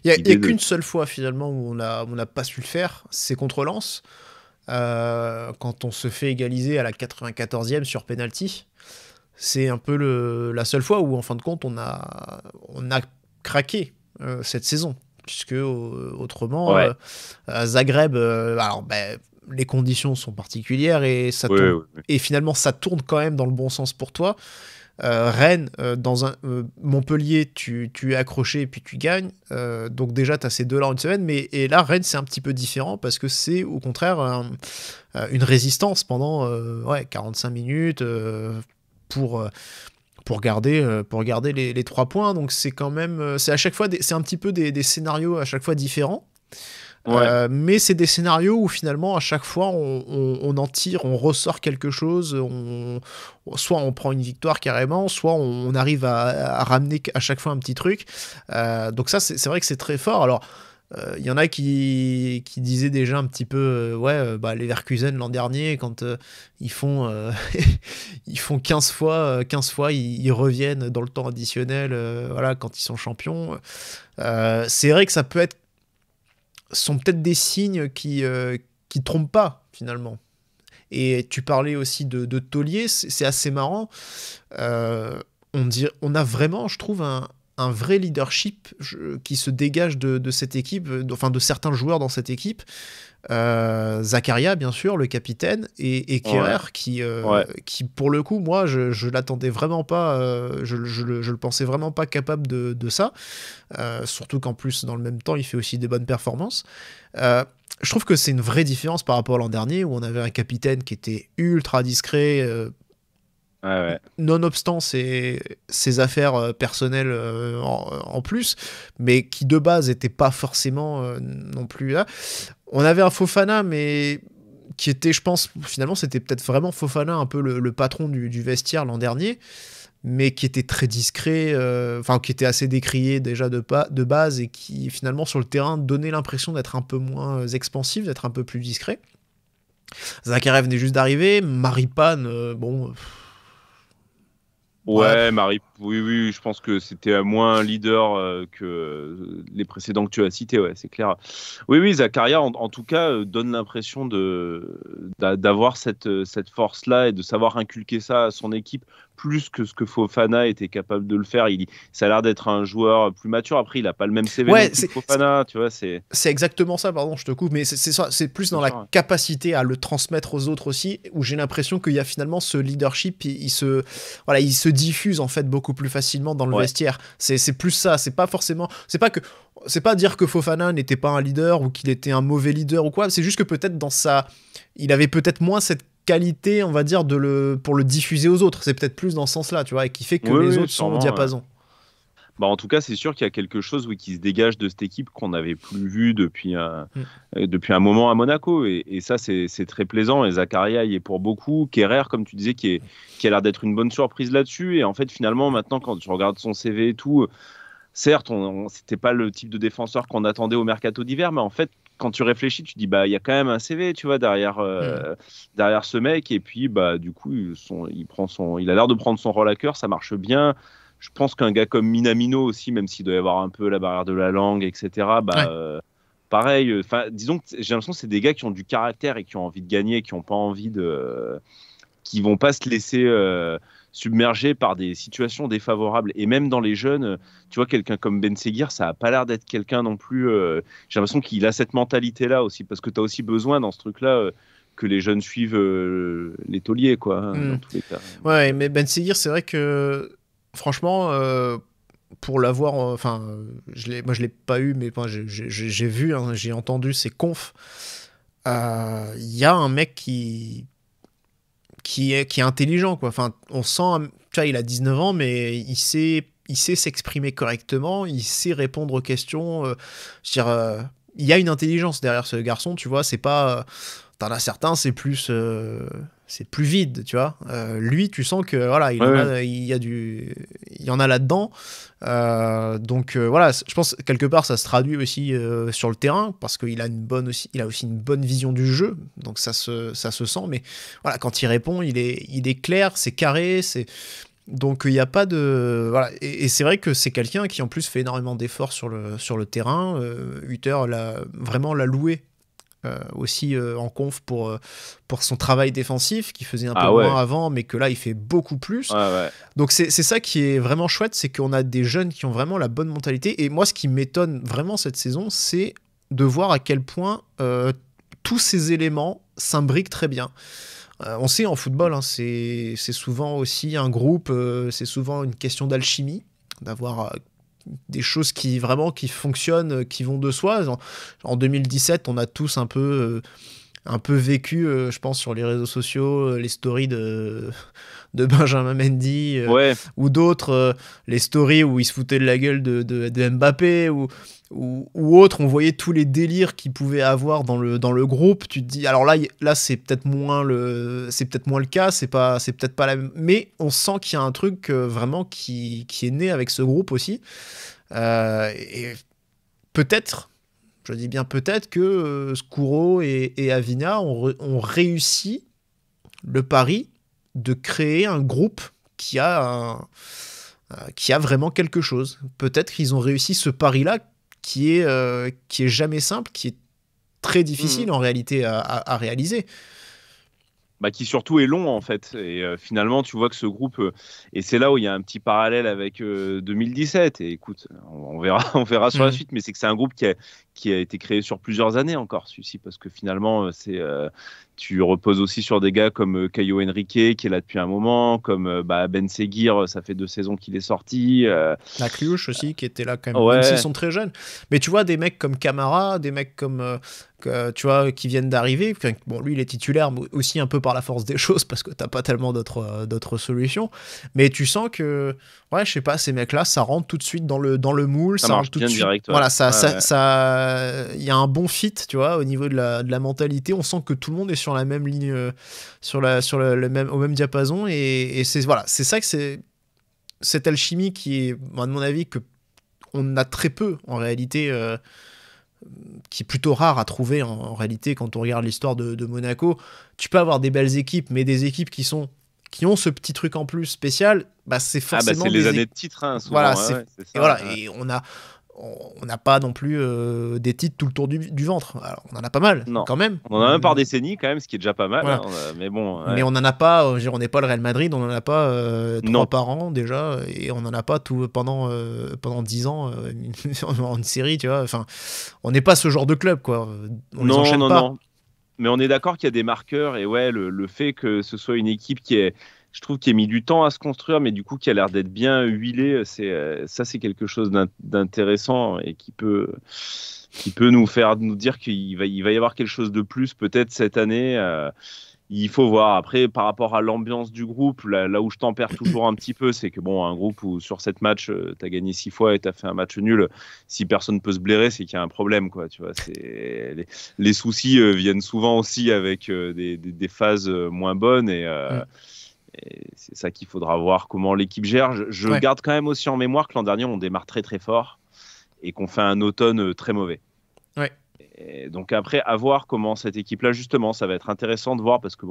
Il y a qu'une seule fois finalement où on n'a pas su le faire, c'est contre Lens, quand on se fait égaliser à la 94e sur penalty. C'est un peu la seule fois où, en fin de compte, on a craqué cette saison. Puisque autrement, à Zagreb, les conditions sont particulières et et finalement, ça tourne quand même dans le bon sens pour toi. Rennes, Montpellier, tu es accroché et puis tu gagnes. Donc déjà, tu as ces deux-là en une semaine. Et là, Rennes, c'est un petit peu différent parce que c'est au contraire une résistance pendant 45 minutes pour garder les 3 points. Donc c'est quand même, c'est à chaque fois c'est un petit peu des scénarios à chaque fois différents. Mais c'est des scénarios où finalement à chaque fois on en tire, on ressort quelque chose, soit on prend une victoire carrément, soit on arrive à ramener à chaque fois un petit truc. Donc ça c'est vrai que c'est très fort. Alors il y en a qui disaient déjà un petit peu les Leverkusen l'an dernier quand ils font 15 fois ils reviennent dans le temps additionnel quand ils sont champions. C'est vrai que ça sont peut-être des signes qui trompent pas finalement. Et tu parlais aussi de taulier, c'est assez marrant. On a vraiment, je trouve, un vrai leadership qui se dégage de cette équipe, de certains joueurs dans cette équipe. Zakaria, bien sûr, le capitaine, et Kehrer, qui pour le coup, moi, je l'attendais vraiment pas, je le pensais vraiment pas capable de ça. Surtout qu'en plus, dans le même temps, il fait aussi des bonnes performances. Je trouve que c'est une vraie différence par rapport à l'an dernier, où on avait un capitaine qui était ultra discret, nonobstant ses affaires personnelles en plus, mais qui de base n'était pas forcément non plus là. On avait un Fofana, mais qui était, je pense, finalement c'était peut-être vraiment Fofana, un peu le patron du vestiaire l'an dernier, mais qui était très discret, qui était assez décrié déjà de base, et qui finalement sur le terrain donnait l'impression d'être un peu moins expansif, d'être un peu plus discret. Zakaria venait juste d'arriver, Maripane, oui, je pense que c'était moins un leader que les précédents que tu as cités, c'est clair. Oui, Zakaria, en tout cas, donne l'impression d'avoir cette force-là et de savoir inculquer ça à son équipe, plus que ce que Fofana était capable de le faire. Ça a l'air d'être un joueur plus mature. Après, il n'a pas le même CV que Fofana, tu vois. C'est exactement ça, pardon, je te coupe, mais c'est plus dans la capacité à le transmettre aux autres aussi, où j'ai l'impression qu'il y a finalement ce leadership, il se diffuse en fait beaucoup plus facilement dans le vestiaire. C'est plus ça, c'est pas dire que Fofana n'était pas un leader ou qu'il était un mauvais leader ou quoi, c'est juste que peut-être il avait peut-être moins cette qualité, on va dire, pour le diffuser aux autres. C'est peut-être plus dans ce sens-là, tu vois, et qui fait que les autres sont au diapason. En tout cas, c'est sûr qu'il y a quelque chose qui se dégage de cette équipe qu'on n'avait plus vu depuis un moment à Monaco. Et ça, c'est très plaisant. Et Zakaria y est pour beaucoup. Kehrer, comme tu disais, qui a l'air d'être une bonne surprise là-dessus. Et en fait, finalement, maintenant, quand tu regardes son CV et tout, certes, c'était pas le type de défenseur qu'on attendait au mercato d'hiver, mais en fait, quand tu réfléchis, tu dis il y a quand même un CV, tu vois, derrière ce mec. Et puis du coup, il a l'air de prendre son rôle à cœur, ça marche bien. Je pense qu'un gars comme Minamino aussi, même s'il doit y avoir un peu la barrière de la langue, etc. Pareil. Disons que j'ai l'impression que c'est des gars qui ont du caractère et qui ont envie de gagner, qui n'ont pas envie qui vont pas se laisser submerger par des situations défavorables. Et même dans les jeunes, tu vois, quelqu'un comme Ben Seguir, ça a pas l'air d'être quelqu'un non plus. J'ai l'impression qu'il a cette mentalité-là aussi, parce que tu as aussi besoin dans ce truc-là que les jeunes suivent les tauliers, quoi, dans tous les cas. Ouais, mais Ben Seguir, c'est vrai que franchement, pour l'avoir, moi je l'ai pas eu, mais j'ai vu, j'ai entendu ses confs. Il y a un mec qui est intelligent, quoi. On sent, tu vois, il a 19 ans, mais il il sait s'exprimer correctement, il sait répondre aux questions. Je veux dire, il y a une intelligence derrière ce garçon, tu vois. C'est pas, t'en as certains, c'est plus vide, tu vois. Lui, tu sens que voilà, il y en a là-dedans. Donc voilà, je pense quelque part ça se traduit aussi sur le terrain parce qu'il a aussi une bonne vision du jeu, donc ça se sent. Mais voilà, quand il répond, il est clair, c'est carré, donc il n'y a pas de voilà. Et c'est vrai que c'est quelqu'un qui en plus fait énormément d'efforts sur le terrain. Hutter l'a loué. Aussi en conf pour son travail défensif qui faisait un peu moins avant, mais que là il fait beaucoup plus. Donc c'est ça qui est vraiment chouette, c'est qu'on a des jeunes qui ont vraiment la bonne mentalité. Et moi ce qui m'étonne vraiment cette saison, c'est de voir à quel point tous ces éléments s'imbriquent très bien. On sait en football, hein, c'est souvent aussi un groupe, c'est souvent une question d'alchimie, d'avoir des choses qui fonctionnent, qui vont de soi. En 2017, on a tous un peu vécu, je pense, sur les réseaux sociaux, les stories de Benjamin Mendy ou d'autres, les stories où il se foutait de la gueule de Mbappé ou autres. On voyait tous les délires qu'il pouvait avoir dans le groupe. Tu te dis, alors là c'est peut-être moins le cas, c'est peut-être pas la même, mais on sent qu'il y a un truc vraiment qui est né avec ce groupe aussi. Et peut-être, je dis bien peut-être, que Skuro et Avina ont réussi le pari de créer un groupe qui a vraiment quelque chose. Peut-être qu'ils ont réussi ce pari-là qui est jamais simple, qui est très difficile en réalité à réaliser. Qui surtout est long en fait, et finalement tu vois que ce groupe et c'est là où il y a un petit parallèle avec 2017, et écoute, on verra sur la suite, mais c'est que c'est un groupe qui a été créé sur plusieurs années encore, celui-ci, parce que finalement tu reposes aussi sur des gars comme Caio Henrique qui est là depuis un moment, comme Ben Seguir, ça fait 2 saisons qu'il est sorti, la Cliouche aussi qui était là quand même s'ils sont très jeunes, mais tu vois des mecs comme Camara, des mecs comme tu vois, qui viennent d'arriver. Bon, lui il est titulaire, mais aussi un peu par la force des choses parce que t'as pas tellement d'autres solutions, mais tu sens que je sais pas, ces mecs là ça rentre tout de suite dans le moule, ça rentre tout de suite direct, voilà, ça il y a un bon fit, tu vois, au niveau de la mentalité. On sent que tout le monde est sur la même ligne, au même diapason, et c'est ça que c'est cette alchimie qui est, à mon avis, que on a très peu en réalité, qui est plutôt rare à trouver en réalité quand on regarde l'histoire de Monaco. Tu peux avoir des belles équipes, mais des équipes qui ont ce petit truc en plus spécial, c'est forcément c'est les années de titres, hein, souvent, voilà, c'est ça, et voilà, et on n'a pas non plus des titres tout le tour du ventre. Alors, on en a pas mal, quand même. On en a un par décennie, quand même, ce qui est déjà pas mal. Voilà. Mais bon. Mais on n'en a pas, on n'est pas le Real Madrid, on n'en a pas 3 par an déjà, et on n'en a pas tout pendant 10 ans en une série, tu vois. Enfin, on n'est pas ce genre de club, quoi. On les enchaîne pas. Non. Mais on est d'accord qu'il y a des marqueurs, et le fait que ce soit une équipe qui est. Je trouve qu'il a mis du temps à se construire, mais du coup qui a l'air d'être bien huilé. C'est quelque chose d'intéressant et qui peut nous dire qu'il va y avoir quelque chose de plus peut-être cette année. Il faut voir. Après, par rapport à l'ambiance du groupe, là où je tempère toujours un petit peu, c'est que un groupe où sur 7 matchs, tu as gagné 6 fois et tu as fait un match nul, si personne peut se blairer, c'est qu'il y a un problème, quoi. Tu vois, les soucis viennent souvent aussi avec des phases moins bonnes, et c'est ça qu'il faudra voir comment l'équipe gère. Je garde quand même aussi en mémoire que l'an dernier, on démarre très très fort et qu'on fait un automne très mauvais. Ouais. Et donc après, à voir comment cette équipe-là, justement, ça va être intéressant de voir, parce que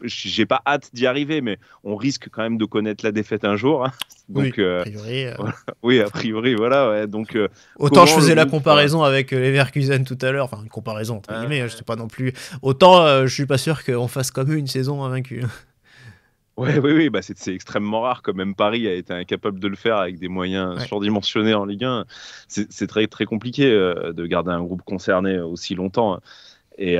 j'ai pas hâte d'y arriver, mais on risque quand même de connaître la défaite un jour. Hein. Donc, a priori. Oui, a priori, voilà. Ouais. Donc, autant je faisais la comparaison avec Leverkusen tout à l'heure, enfin une comparaison entre guillemets, je sais pas non plus. Autant je suis pas sûr qu'on fasse comme eux une saison invaincue. Oui, c'est extrêmement rare, quand même Paris a été incapable de le faire avec des moyens surdimensionnés en Ligue 1. C'est très, très compliqué de garder un groupe concerné aussi longtemps. Et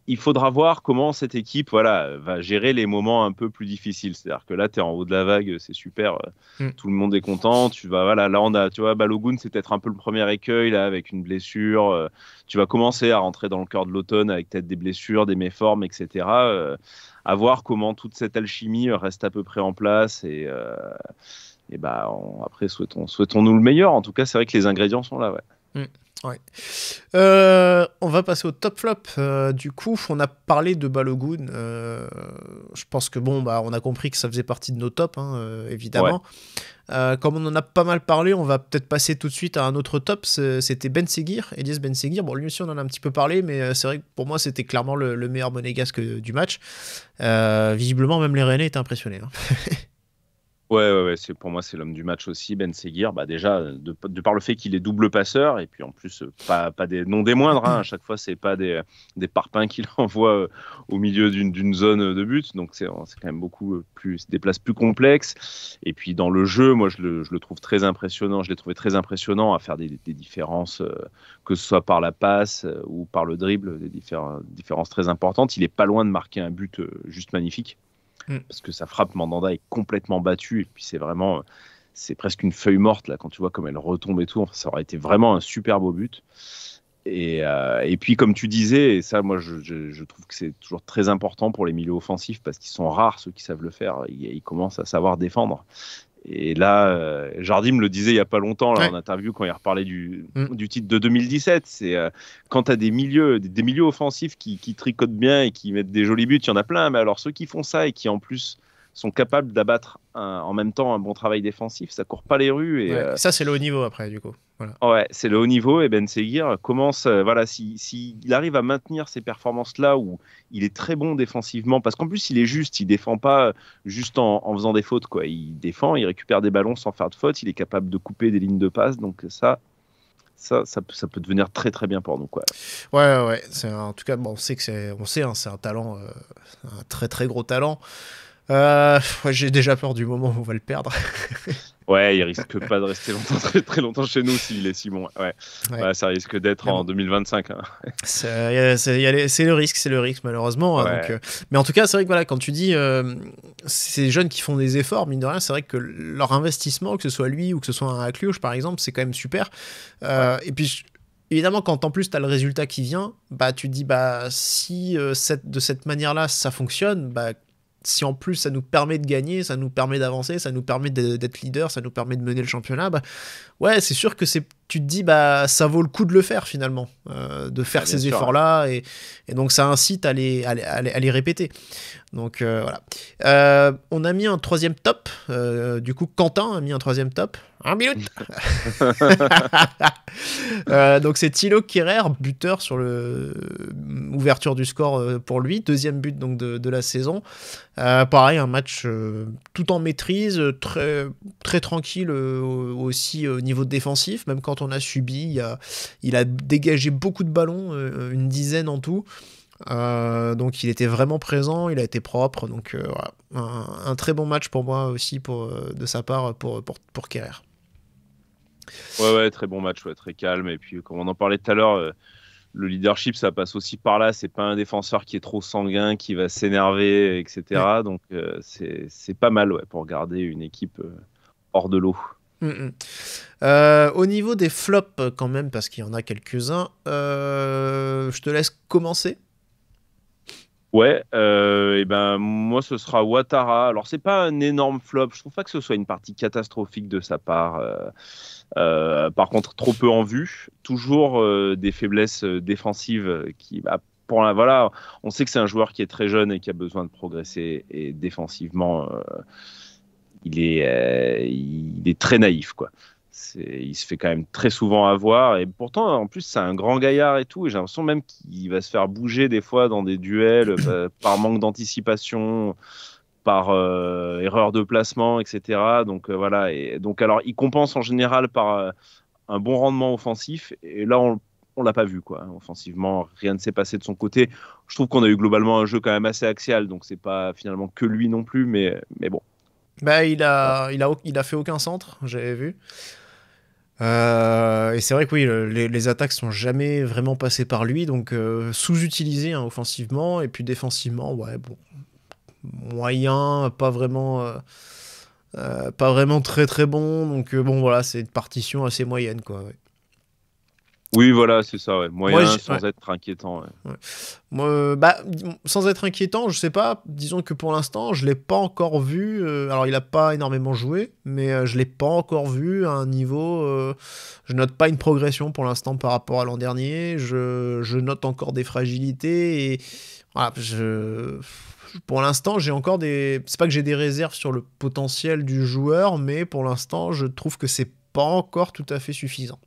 il faudra voir comment cette équipe va gérer les moments un peu plus difficiles. C'est-à-dire que là, tu es en haut de la vague, c'est super, tout le monde est content. Là, tu vois, Balogun, c'est peut-être un peu le premier écueil là, avec une blessure. Tu vas commencer à rentrer dans le cœur de l'automne avec peut-être des blessures, des méformes, etc. À voir comment toute cette alchimie reste à peu près en place. Après, souhaitons-nous le meilleur. En tout cas, c'est vrai que les ingrédients sont là. Ouais. Ouais. On va passer au top flop. Du coup, on a parlé de Balogun. Je pense que on a compris que ça faisait partie de nos tops, évidemment. Ouais. Comme on en a pas mal parlé, on va peut-être passer tout de suite à un autre top. C'était Ben Seguir, Elias Ben Seguir. Bon, lui aussi, on en a un petit peu parlé, mais c'est vrai que pour moi, c'était clairement le meilleur monégasque du match. Visiblement, même les Rennais étaient impressionnés. Ouais, pour moi, c'est l'homme du match aussi, Ben Seguir. Déjà, de par le fait qu'il est double passeur, et puis en plus, pas non des moindres. À chaque fois, c'est pas des parpaings qu'il envoie au milieu d'une zone de but. Donc, c'est quand même beaucoup plus, des places plus complexes. Et puis, dans le jeu, moi, je le trouve très impressionnant. Je l'ai trouvé très impressionnant à faire des différences, que ce soit par la passe ou par le dribble, des différences très importantes. Il est pas loin de marquer un but juste magnifique. Parce que sa frappe Mandanda est complètement battue et puis c'est presque une feuille morte là quand tu vois comme elle retombe et tout. Enfin, ça aurait été vraiment un super beau but. Et puis comme tu disais, et ça moi je trouve que c'est toujours très important pour les milieux offensifs parce qu'ils sont rares ceux qui savent le faire. Ils commencent à savoir défendre. Et là, Jardim me le disait il n'y a pas longtemps là, en interview quand il reparlait du titre de 2017. C'est quand tu as des milieux offensifs qui tricotent bien et qui mettent des jolis buts, il y en a plein. Mais alors ceux qui font ça et qui en plus sont capables d'abattre en même temps un bon travail défensif, ça court pas les rues. Et, ça, c'est le haut niveau après, du coup. Voilà. Ouais, c'est le haut niveau. Et Ben Seguir commence, s'il arrive à maintenir ces performances-là où il est très bon défensivement, parce qu'en plus, il est juste, il défend pas juste en faisant des fautes, quoi. Il défend, il récupère des ballons sans faire de fautes, il est capable de couper des lignes de passe, donc ça peut devenir très très bien pour nous, quoi. Ouais. En tout cas, on sait c'est un talent, un très très gros talent. J'ai déjà peur du moment où on va le perdre. Ouais, il risque pas de rester très très longtemps chez nous s'il est si bon. Ouais, ça risque d'être en 2025. Hein. C'est le risque malheureusement. Ouais. Donc, mais en tout cas, c'est vrai que quand tu dis ces jeunes qui font des efforts, mine de rien, c'est vrai que leur investissement, que ce soit lui ou que ce soit un Akliouche par exemple, c'est quand même super. Et puis évidemment, quand en plus tu as le résultat qui vient, tu te dis si de cette manière-là ça fonctionne, si en plus ça nous permet de gagner, ça nous permet d'avancer, ça nous permet d'être leader, ça nous permet de mener le championnat, ouais, c'est sûr que tu te dis ça vaut le coup de le faire finalement, de faire ces efforts-là, et donc ça incite à les répéter. Donc voilà. On a mis un troisième top, du coup Quentin a mis un troisième top. 1 minute. Donc c'est Thilo Kehrer, buteur sur l'ouverture du score pour lui, deuxième but donc de la saison. Pareil, un match tout en maîtrise, très, très tranquille aussi au niveau défensif, même quand on a subi, il a dégagé beaucoup de ballons, une dizaine en tout. Donc il était vraiment présent, il a été propre, donc voilà. Un très bon match pour moi aussi de sa part pour Kehrer. Ouais, très bon match, très calme. Et puis, comme on en parlait tout à l'heure, le leadership, ça passe aussi par là. C'est pas un défenseur qui est trop sanguin, qui va s'énerver, etc. Ouais. Donc, c'est pas mal pour garder une équipe hors de l'eau. Au niveau des flops, quand même, parce qu'il y en a quelques-uns, je te laisse commencer. Ouais, moi ce sera Ouattara. Alors c'est pas un énorme flop, je trouve pas que ce soit une partie catastrophique de sa part. Par contre, trop peu en vue, toujours des faiblesses défensives qui, on sait que c'est un joueur qui est très jeune et qui a besoin de progresser, et défensivement, il est très naïf, quoi. Il se fait quand même très souvent avoir, et pourtant en plus c'est un grand gaillard et tout, et j'ai l'impression même qu'il va se faire bouger des fois dans des duels par manque d'anticipation, par erreur de placement, etc. Donc voilà, et donc alors il compense en général par un bon rendement offensif, et là on l'a pas vu, quoi. Offensivement, rien ne s'est passé de son côté. Je trouve qu'on a eu globalement un jeu quand même assez axial, donc c'est pas finalement que lui non plus, mais bon. Il a fait aucun centre, j'avais vu. Et c'est vrai que oui, les attaques sont jamais vraiment passées par lui, donc sous-utilisé hein, offensivement, et puis défensivement, ouais, bon, moyen, pas vraiment très très bon, donc bon voilà, c'est une partition assez moyenne quoi. Ouais. Oui, voilà, c'est ça, ouais. Moyen sans ouais. être inquiétant. Ouais. Ouais. Moi, sans être inquiétant, je sais pas, disons que pour l'instant, je l'ai pas encore vu. Alors, il a pas énormément joué, mais je l'ai pas encore vu à un niveau. Je note pas une progression pour l'instant par rapport à l'an dernier. Je note encore des fragilités et voilà, pour l'instant, j'ai encore des. C'est pas que j'ai des réserves sur le potentiel du joueur, mais pour l'instant, je trouve que c'est pas encore tout à fait suffisant.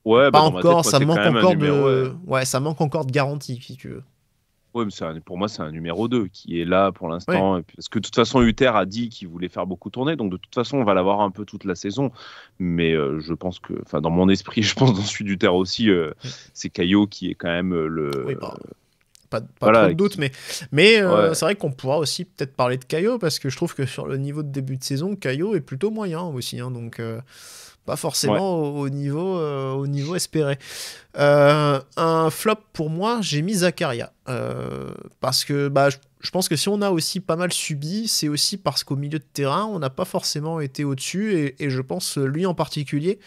Ouais, Pas bah dans ma tête, encore, moi, ça c'est quand manque même un encore numéro. ouais, ça manque encore de garantie, si tu veux. Ouais, mais pour moi, c'est un numéro 2 qui est là pour Ouais. l'instant. Parce que de toute façon, Uther a dit qu'il voulait faire beaucoup tourner. Donc, de toute façon, on va l'avoir un peu toute la saison. Mais je pense que, enfin, dans mon esprit, je pense dans celui d'Uther aussi, c'est Caio qui est quand même Oui, pas voilà, trop de doute, mais ouais. c'est vrai qu'on pourra aussi peut-être parler de Caio, parce que je trouve que sur le niveau de début de saison, Caio est plutôt moyen aussi, hein, donc pas forcément au niveau espéré. Un flop pour moi, j'ai mis Zakaria, parce que je pense que si on a aussi pas mal subi, c'est aussi parce qu'au milieu de terrain, on n'a pas forcément été au-dessus, et je pense lui en particulier,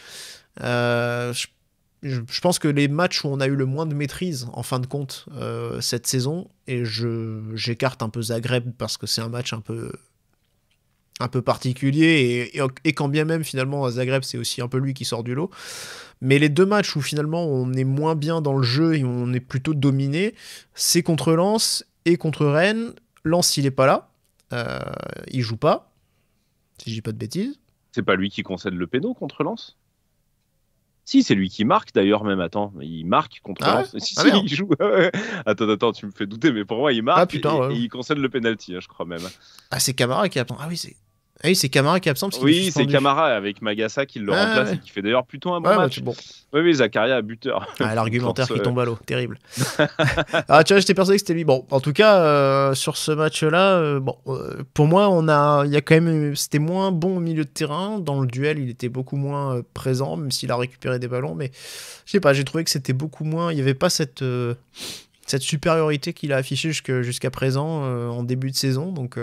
je pense que les matchs où on a eu le moins de maîtrise, en fin de compte, cette saison, et j'écarte un peu Zagreb parce que c'est un match un peu particulier, et quand bien même finalement à Zagreb c'est aussi un peu lui qui sort du lot, mais les deux matchs où finalement on est moins bien dans le jeu et on est plutôt dominé, c'est contre Lens et contre Rennes. Lens il est pas là, il joue pas, si je dis pas de bêtises. C'est pas lui qui concède le péno contre Lens? Si, c'est lui qui marque d'ailleurs même. Attends, il marque contre Lens. Si, il joue. Attends, tu me fais douter, mais pour moi, il marque et il concède le penalty, hein, je crois même. Ah, c'est Camara qui est absent. Ah oui, c'est Camara qui est absent. Oui, c'est Camara avec Magassa qui le remplace et qui fait d'ailleurs plutôt un bon match. Bon. Oui, Zakaria buteur. L'argumentaire qui tombe à l'eau, terrible. Ah, tu vois, j'étais persuadé que c'était lui. Bon, en tout cas, sur ce match-là, pour moi, il y a quand même, c'était moins bon au milieu de terrain. Dans le duel, il était beaucoup moins présent, même s'il a récupéré des ballons. Mais je sais pas, j'ai trouvé que c'était beaucoup moins. Il y avait pas cette supériorité qu'il a affichée jusqu'à présent en début de saison. Donc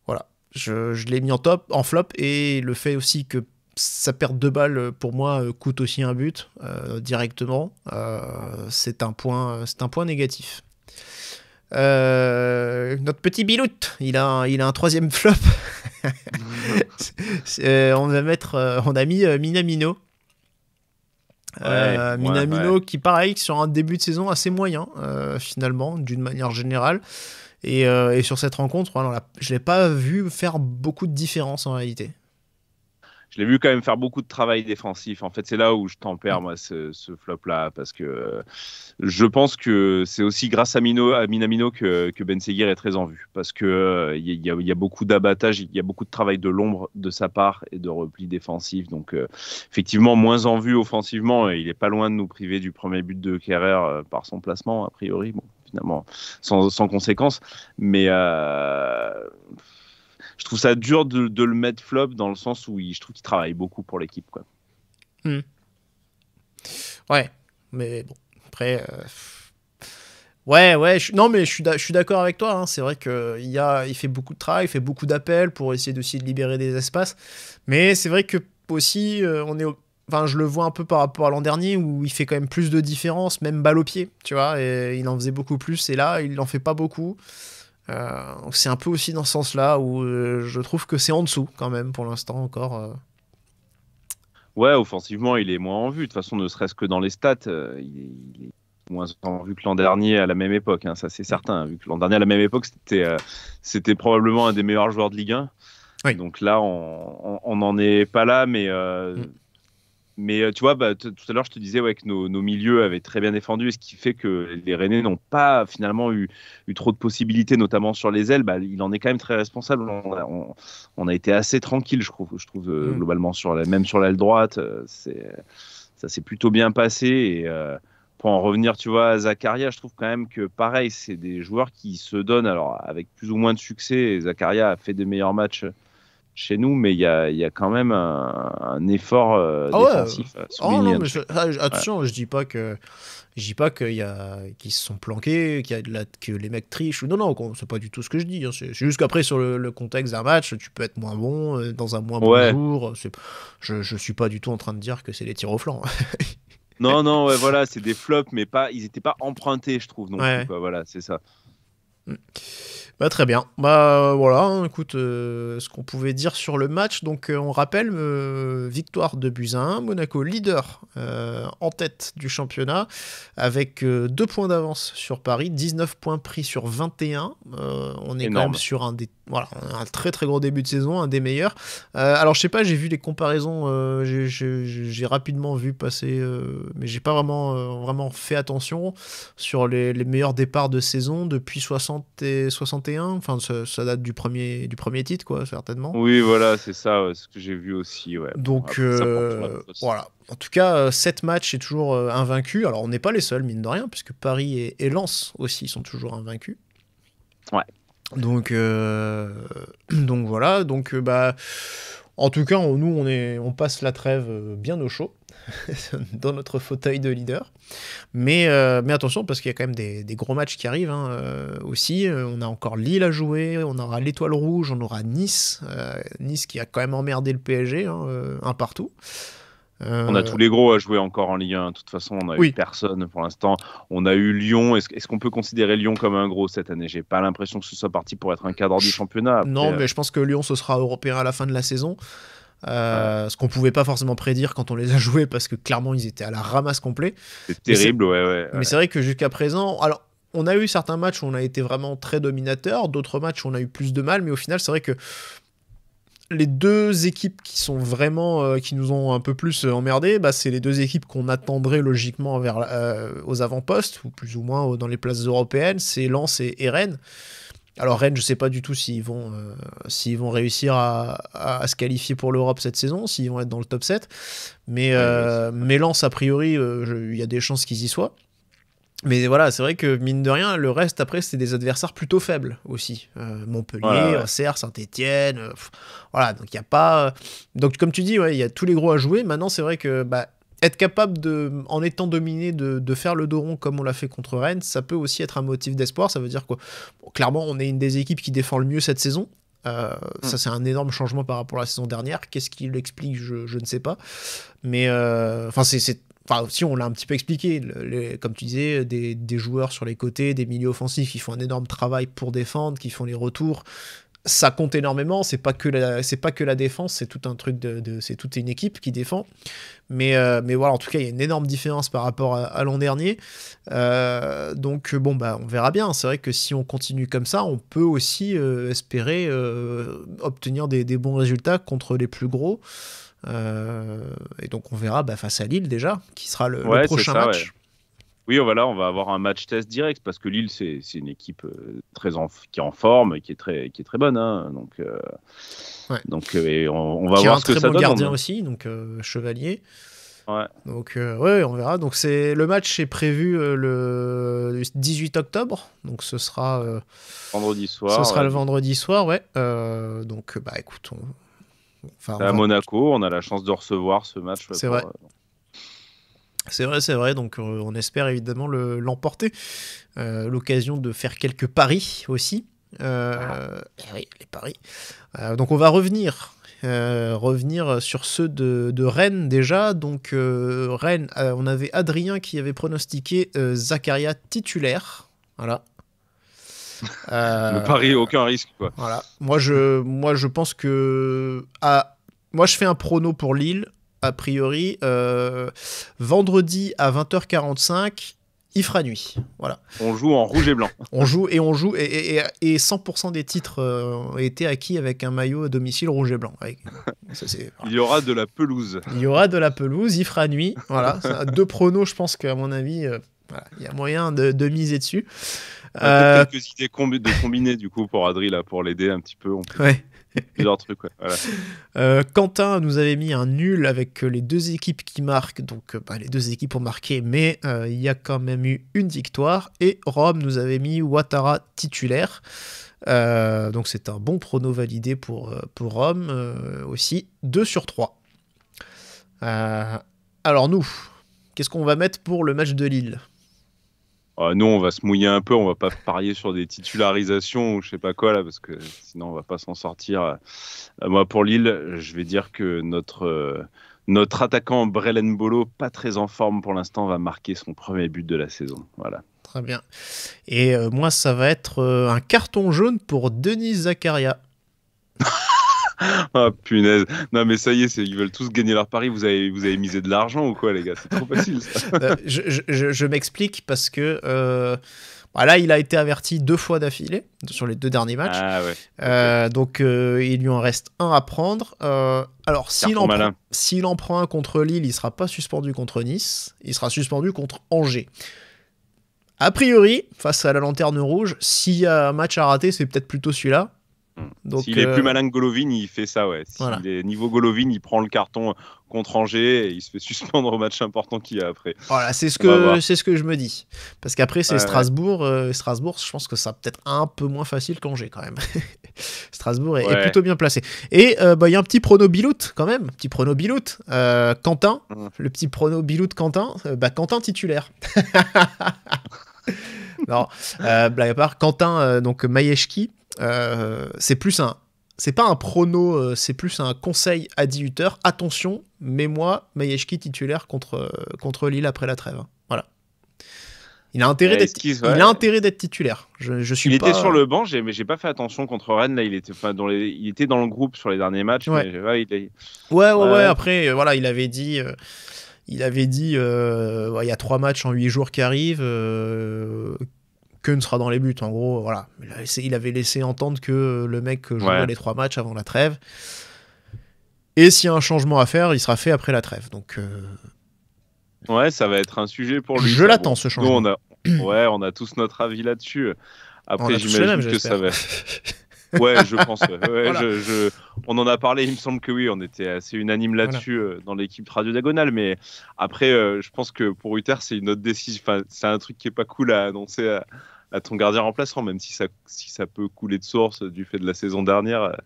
voilà, je l'ai mis en flop, et le fait aussi que sa perte de balle pour moi coûte aussi un but directement, c'est un point négatif. Notre petit Bilout, il a un troisième flop. On a mis Minamino. Minamino qui pareil sur un début de saison assez moyen finalement d'une manière générale, et sur cette rencontre je l'ai pas vu faire beaucoup de différence en réalité. Je l'ai vu quand même faire beaucoup de travail défensif. En fait, c'est là où je tempère, moi, ce flop-là, parce que je pense que c'est aussi grâce à Minamino que Ben Seguir est très en vue, parce que il y a beaucoup d'abattage, il y a beaucoup de travail de l'ombre de sa part et de repli défensif. Donc, effectivement, moins en vue offensivement, il est pas loin de nous priver du premier but de Kerrer par son placement, a priori. Bon, finalement, sans conséquence. Mais je trouve ça dur de le mettre flop dans le sens où je trouve qu'il travaille beaucoup pour l'équipe, quoi. Ouais, mais bon, après... Ouais, je suis d'accord avec toi, hein. C'est vrai qu'il fait beaucoup de travail, il fait beaucoup d'appels pour essayer de libérer des espaces, mais c'est vrai que aussi, je le vois un peu par rapport à l'an dernier où il fait quand même plus de différence, même balle au pied, tu vois, et il en faisait beaucoup plus, et là, il n'en fait pas beaucoup. C'est un peu aussi dans ce sens-là où je trouve que c'est en dessous quand même pour l'instant encore. Ouais, offensivement, il est moins en vue. De toute façon, ne serait-ce que dans les stats, il est moins en vue que l'an dernier à la même époque. Hein, ça, c'est certain. Vu que l'an dernier à la même époque, c'était probablement un des meilleurs joueurs de Ligue 1. Oui. Donc là, on n'en est pas là, mais tu vois, tout à l'heure, je te disais que nos milieux avaient très bien défendu, et ce qui fait que les Rennais n'ont pas finalement eu trop de possibilités, notamment sur les ailes. Il en est quand même très responsable. On a été assez tranquille, je trouve globalement, même sur l'aile droite. Ça s'est plutôt bien passé. Et pour en revenir, tu vois, à Zakaria, je trouve quand même que pareil, c'est des joueurs qui se donnent, alors avec plus ou moins de succès. Zakaria a fait des meilleurs matchs chez nous, mais il y a quand même un effort défensif à souligner. Non, mais attention, je dis pas que qu'ils se sont planqués, que les mecs trichent. Non, c'est pas du tout ce que je dis. Hein. C'est juste qu'après, sur le contexte d'un match, tu peux être moins bon dans un moins bon jour. Je suis pas du tout en train de dire que c'est les tirs au flanc. Non, ouais, voilà, c'est des flops, mais ils étaient pas empruntés, je trouve. Donc, voilà, c'est ça. Bah, très bien. Bah voilà, hein, écoute, ce qu'on pouvait dire sur le match. Donc on rappelle, victoire de buts à 1, Monaco leader en tête du championnat avec 2 points d'avance sur Paris, 19 points pris sur 21. On est énorme. Quand même sur un très très gros début de saison, un des meilleurs. Alors je sais pas, j'ai vu les comparaisons, j'ai rapidement vu passer, mais j'ai pas vraiment fait attention sur les meilleurs départs de saison depuis 60 et 61. Enfin, ça date du premier titre, quoi, certainement. Oui, voilà, c'est ça, ce que j'ai vu aussi. Ouais. Donc, voilà. En tout cas, 7 matchs est toujours invaincu. Alors, on n'est pas les seuls, mine de rien, puisque Paris et Lens aussi sont toujours invaincus. Ouais. Donc voilà. Donc, en tout cas, nous, on passe la trêve bien au chaud. Dans notre fauteuil de leader, mais attention parce qu'il y a quand même des gros matchs qui arrivent aussi. On a encore Lille à jouer, on aura l'Étoile Rouge, on aura Nice qui a quand même emmerdé le PSG un partout. On a tous les gros à jouer encore en Ligue 1. De toute façon, on a eu personne pour l'instant. On a eu Lyon. Est-ce qu'on peut considérer Lyon comme un gros cette année? J'ai pas l'impression que ce soit parti pour être un cadre du championnat. Après, non, mais je pense que Lyon ce sera européen à la fin de la saison. Ce qu'on pouvait pas forcément prédire quand on les a joués parce que clairement ils étaient à la ramasse complet. C'est terrible, ouais. Mais c'est vrai que jusqu'à présent, alors on a eu certains matchs où on a été vraiment très dominateur, d'autres matchs où on a eu plus de mal, mais au final c'est vrai que les 2 équipes qui sont vraiment qui nous ont un peu plus emmerdés, c'est les 2 équipes qu'on attendrait logiquement aux avant-postes ou plus ou moins dans les places européennes, c'est Lens et Rennes. Alors Rennes, je sais pas du tout s'ils vont réussir à se qualifier pour l'Europe cette saison, s'ils vont être dans le top 7. Mais Lens, a priori, il y a des chances qu'ils y soient. Mais voilà, c'est vrai que mine de rien, le reste après, c'est des adversaires plutôt faibles aussi. Montpellier, Auxerre, Saint-Etienne. Voilà, donc il y a pas. Donc comme tu dis, il y a tous les gros à jouer. Maintenant, c'est vrai que être capable en étant dominé de faire le dos rond comme on l'a fait contre Rennes, ça peut aussi être un motif d'espoir. Ça veut dire que clairement on est une des équipes qui défend le mieux cette saison. Ça c'est un énorme changement par rapport à la saison dernière. Qu'est-ce qui l'explique, je ne sais pas. Mais si on l'a un petit peu expliqué, comme tu disais, des joueurs sur les côtés, des milieux offensifs qui font un énorme travail pour défendre, qui font les retours. Ça compte énormément, c'est pas que la défense, c'est tout un truc c'est toute une équipe qui défend. Mais voilà, en tout cas, il y a une énorme différence par rapport à l'an dernier. Donc on verra bien. C'est vrai que si on continue comme ça, on peut aussi espérer obtenir des bons résultats contre les plus gros. Et donc on verra face à Lille déjà, qui sera le prochain match. Ouais. Oui, voilà, on va avoir un match test direct parce que Lille, c'est une équipe qui est en forme, qui est très bonne. Hein, donc on va voir ce que ça donne. Qui a un très bon gardien aussi, donc Chevalier. Ouais. Donc on verra. Donc le match est prévu le 18 octobre, donc ce sera vendredi soir. Ce sera le vendredi soir, ouais. Donc écoute, à Monaco, on a la chance de recevoir ce match. C'est vrai. C'est vrai, donc on espère évidemment l'emporter. L'occasion de faire quelques paris aussi. Oui, les paris. Donc on va revenir sur ceux de Rennes déjà. Donc Rennes, on avait Adrien qui avait pronostiqué Zakaria titulaire. Voilà. Le pari, aucun risque, quoi. Voilà. Moi je pense que... moi je fais un prono pour Lille. A priori, vendredi à 20h45, il fera nuit. Voilà. On joue en rouge et blanc. on joue et 100% des titres ont été acquis avec un maillot à domicile rouge et blanc. Voilà. Il y aura de la pelouse. Il fera nuit. Voilà. 2 pronos, je pense qu'à mon avis, il y a moyen de miser dessus. Peut-être quelques idées de combiner du coup pour Adri là, pour l'aider un petit peu. On peut plusieurs trucs. Ouais. Voilà. Quentin nous avait mis un nul avec les deux équipes qui marquent, donc les deux équipes ont marqué, mais il y a quand même eu une victoire. Et Rome nous avait mis Ouattara titulaire. Donc c'est un bon prono validé pour Rome aussi, 2/3. Alors nous, qu'est-ce qu'on va mettre pour le match de Lille ? Nous, on va se mouiller un peu, on va pas parier sur des titularisations ou je sais pas quoi là, parce que sinon on va pas s'en sortir. Moi, pour Lille, je vais dire que notre attaquant Brelen Bolo, pas très en forme pour l'instant, va marquer son premier but de la saison. Voilà. Très bien. Et moi, ça va être un carton jaune pour Denis Zakaria. Ah punaise. Non mais ça y est, ils veulent tous gagner leur pari. Vous avez misé de l'argent ou quoi les gars? C'est trop facile ça. Je m'explique parce que là il a été averti 2 fois d'affilée sur les 2 derniers matchs. Ah ouais. Donc il lui en reste un à prendre. Alors s'il en prend un contre Lille, il sera pas suspendu contre Nice. Il sera suspendu contre Angers. A priori, face à la Lanterne Rouge, s'il y a un match à rater, c'est peut-être plutôt celui-là. Donc, s'il est plus malin que Golovin, il fait ça, ouais. S'il est niveau Golovin, il prend le carton contre Angers et il se fait suspendre au match important qu'il y a après. Voilà, c'est ce que je me dis. Parce qu'après, c'est Strasbourg. Strasbourg, je pense que ça peut être un peu moins facile qu'Angers quand même. Strasbourg est plutôt bien placé. Et il y a un petit prono Bilout quand même. Petit prono Bilout. Quentin, le petit prono Bilout Quentin. Quentin titulaire. Non, blague à part. Quentin, donc Majewski. C'est pas un prono, c'est plus un conseil à 18h. Attention, mets-moi Majewski titulaire contre Lille après la trêve. Voilà. Il a intérêt d'être titulaire. Il était sur le banc, mais j'ai pas fait attention contre Rennes. Là, il était dans le groupe sur les derniers matchs. Ouais. Mais, Après, voilà, il avait dit, il y a 3 matchs en 8 jours qui arrivent. Keun sera dans les buts, en gros, voilà. Il avait laissé entendre que le mec jouerait les 3 matchs avant la trêve. Et s'il y a un changement à faire, il sera fait après la trêve. Donc, ouais, ça va être un sujet pour lui. Je l'attends, ce changement. Nous, on a tous notre avis là-dessus. Après, j'imagine que ça va... Ouais, je pense. Voilà. On en a parlé, il me semble que oui, on était assez unanime là-dessus dans l'équipe Radio Diagonale. Mais après, je pense que pour Uther, c'est une autre décision. Enfin, c'est un truc qui est pas cool à annoncer à ton gardien remplaçant, même si ça peut couler de source du fait de la saison dernière.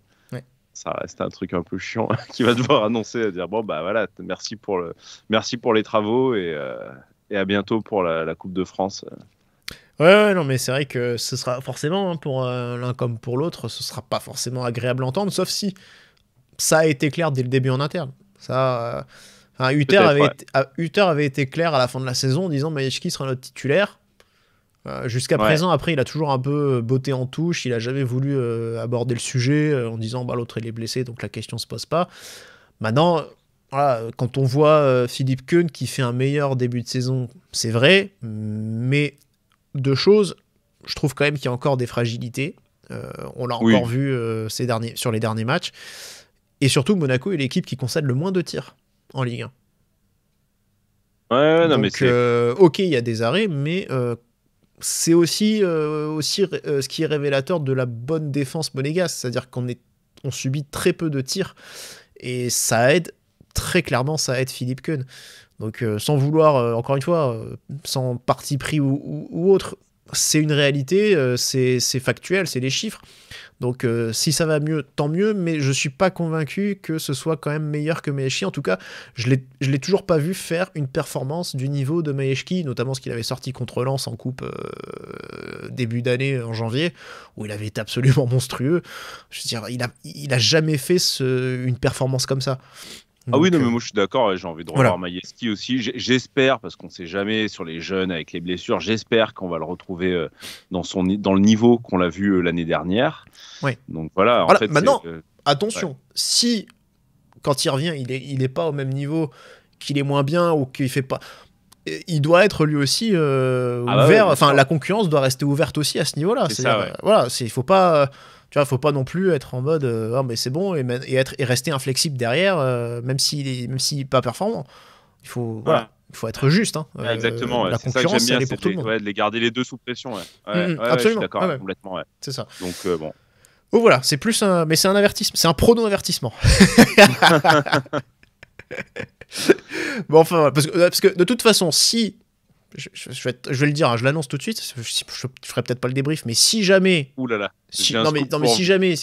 Ça reste un truc un peu chiant qui va devoir annoncer, à dire bon bah voilà, merci pour les travaux et à bientôt pour la Coupe de France. Ouais, non, mais c'est vrai que ce sera forcément, pour l'un comme pour l'autre, ce sera pas forcément agréable à entendre, sauf si ça a été clair dès le début en interne. Ça, Uther avait été clair à la fin de la saison en disant Majewski sera notre titulaire. Jusqu'à présent, après, il a toujours un peu botté en touche, il a jamais voulu aborder le sujet en disant l'autre il est blessé, donc la question se pose pas. Maintenant, voilà, quand on voit Philippe Keun qui fait un meilleur début de saison, c'est vrai, mais 2 choses, je trouve quand même qu'il y a encore des fragilités. On l'a encore vu sur les derniers matchs. Et surtout, Monaco est l'équipe qui concède le moins de tirs en Ligue 1. Donc, mais ok, il y a des arrêts, mais c'est aussi ce qui est révélateur de la bonne défense monégasque. C'est-à-dire qu'on subit très peu de tirs. Et ça aide, très clairement, ça aide Philippe Keun. Donc sans vouloir, encore une fois, sans parti pris ou autre, c'est une réalité, c'est factuel, c'est des chiffres. Donc si ça va mieux, tant mieux, mais je suis pas convaincu que ce soit quand même meilleur que Majewski. En tout cas, je l'ai toujours pas vu faire une performance du niveau de Majewski, notamment ce qu'il avait sorti contre Lens en coupe début d'année, en janvier, où il avait été absolument monstrueux. Je veux dire, il a jamais fait une performance comme ça. Donc, mais moi je suis d'accord, j'ai envie de revoir Majewski aussi. J'espère, parce qu'on ne sait jamais sur les jeunes avec les blessures, j'espère qu'on va le retrouver dans le niveau qu'on l'a vu l'année dernière. Ouais. Donc voilà. En fait, maintenant, attention, si quand il revient, il est pas au même niveau, qu'il est moins bien ou qu'il fait pas, il doit être lui aussi ouvert. Enfin, la concurrence doit rester ouverte aussi à ce niveau-là. Il faut pas. Tu vois, faut pas non plus être en mode mais c'est bon et rester inflexible derrière, même s'il est pas performant. Il faut Il faut être juste. Hein. Exactement, la c'est ça que concurrence, j'aime bien, elle est pour tout le monde. de les garder les deux sous pression. Absolument. Je suis d'accord, complètement. Ouais. C'est ça. Donc bon. Oh voilà, c'est plus un, mais c'est un avertissement, c'est un prono-avertissement. Bon, enfin, voilà, parce que de toute façon, si je vais le dire, hein, je l'annonce tout de suite. Je ferai peut-être pas le débrief, mais si jamais, si jamais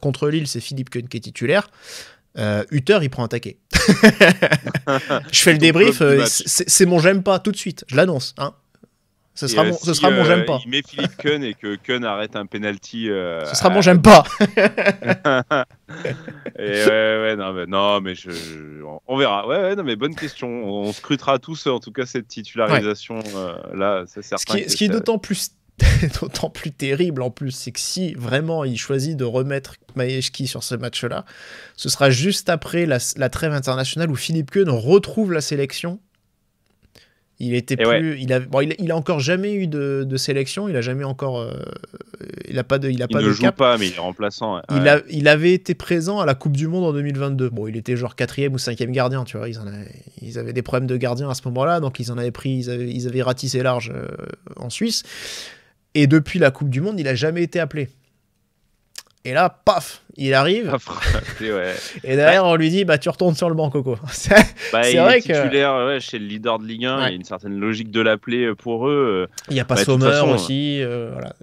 contre Lille, c'est Philippe Keun qui est titulaire. Hutter il prend un taquet. Je fais le débrief, c'est mon j'aime pas tout de suite, je l'annonce, hein. Ce sera mon j'aime pas. Il met Philippe Keun et que Keun arrête un penalty. Ce sera mon j'aime pas. Et non mais on verra. Ouais, non mais bonne question. On scrutera tous en tout cas cette titularisation là, c'est certain. Ce qui est d'autant plus terrible en plus, c'est que si vraiment il choisit de remettre Majewski sur ce match-là, ce sera juste après la trêve internationale où Philippe Keun retrouve la sélection. Il était plus, il a encore jamais eu de sélection, il a jamais encore, il ne joue pas, mais il est remplaçant. Ouais. Il avait été présent à la Coupe du Monde en 2022. Bon, il était genre 4e ou 5e gardien, tu vois. Ils avaient des problèmes de gardien à ce moment-là, donc ils avaient ratissé large en Suisse. Et depuis la Coupe du Monde, il a jamais été appelé. Et là, paf, il arrive. Et derrière, on lui dit, tu retournes sur le banc, Coco. C'est vrai que titulaire chez le leader de Ligue 1, il y a une certaine logique de l'appeler pour eux. Il n'y a pas Sommer aussi. Voilà.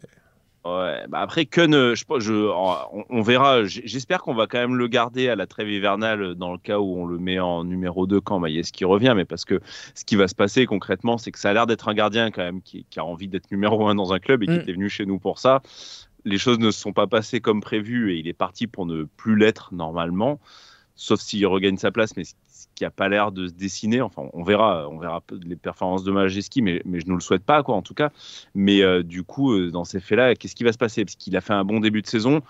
Ouais, après Keun, on verra. J'espère qu'on va quand même le garder à la trêve hivernale dans le cas où on le met en numéro 2 quand Majewski revient. Mais parce que ce qui va se passer concrètement, c'est que ça a l'air d'être un gardien quand même qui a envie d'être numéro 1 dans un club et qui était venu chez nous pour ça. Les choses ne se sont pas passées comme prévu et il est parti pour ne plus l'être normalement, sauf s'il regagne sa place, mais ce qui n'a pas l'air de se dessiner. Enfin, on verra les performances de Majewski, mais je ne le souhaite pas, quoi, en tout cas. Mais du coup, dans ces faits-là, qu'est-ce qui va se passer? Parce qu'il a fait un bon début de saison.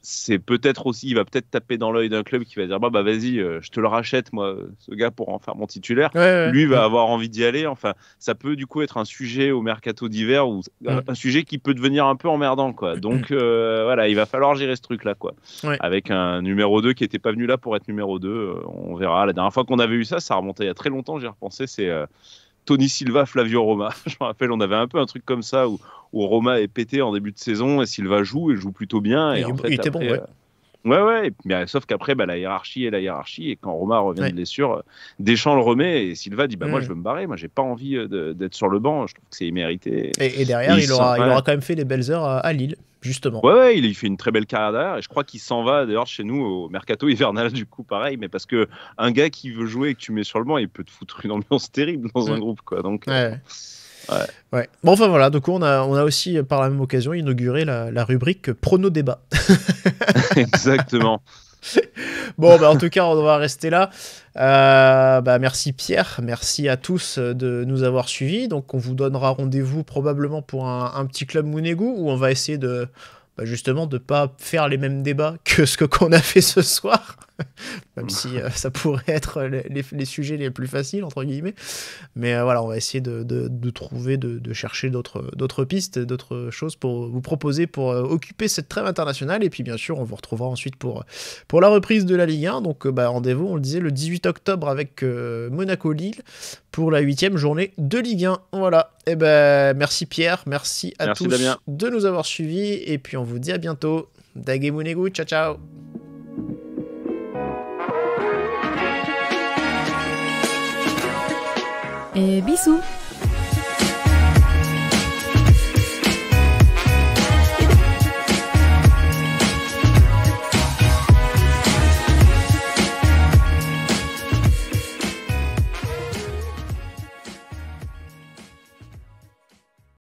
C'est peut-être aussi, il va peut-être taper dans l'œil d'un club qui va dire vas-y, je te le rachète, moi, ce gars, pour en faire mon titulaire. Lui va avoir envie d'y aller. Enfin, ça peut du coup être un sujet au mercato d'hiver ou un sujet qui peut devenir un peu emmerdant, quoi. Donc voilà, il va falloir gérer ce truc-là, quoi. Avec un numéro 2 qui n'était pas venu là pour être numéro 2. On verra. La dernière fois qu'on avait eu ça remontait il y a très longtemps, j'ai repensé, c'est Tony Silva, Flavio Roma. Je me rappelle, on avait un peu un truc comme ça où Roma est pété en début de saison et Silva joue plutôt bien. Et en fait, il était bon, ouais. Mais, sauf qu'après, la hiérarchie est la hiérarchie. Et quand Roma revient de blessure, Deschamps le remet et Silva dit moi, je veux me barrer. Moi, j'ai pas envie d'être sur le banc. Je trouve que c'est immérité. Et derrière, il aura quand même fait des belles heures à Lille, justement. Ouais, il fait une très belle carrière derrière. Et je crois qu'il s'en va d'ailleurs chez nous au mercato hivernal, du coup, pareil. Mais parce que un gars qui veut jouer et que tu mets sur le banc, il peut te foutre une ambiance terrible dans un groupe, quoi. Donc. Ouais. Bon, enfin voilà, donc on a aussi par la même occasion inauguré la rubrique prono débat. Exactement. Bon, en tout cas, on va rester là. Merci Pierre, merci à tous de nous avoir suivis. Donc on vous donnera rendez-vous probablement pour un petit club Mounegou où on va essayer de justement de pas faire les mêmes débats que ce qu'on a fait ce soir. Même si ça pourrait être les sujets les plus faciles, entre guillemets. Mais voilà, on va essayer de trouver, de chercher d'autres pistes, d'autres choses pour vous proposer pour occuper cette trêve internationale. Et puis bien sûr, on vous retrouvera ensuite pour la reprise de la Ligue 1. Donc rendez-vous, on le disait, le 18 octobre avec Monaco-Lille pour la 8e journée de Ligue 1. Voilà. Et merci Pierre, merci à tous Damien de nous avoir suivis. Et puis on vous dit à bientôt. Dage Mounegou, ciao ciao. Et bisous.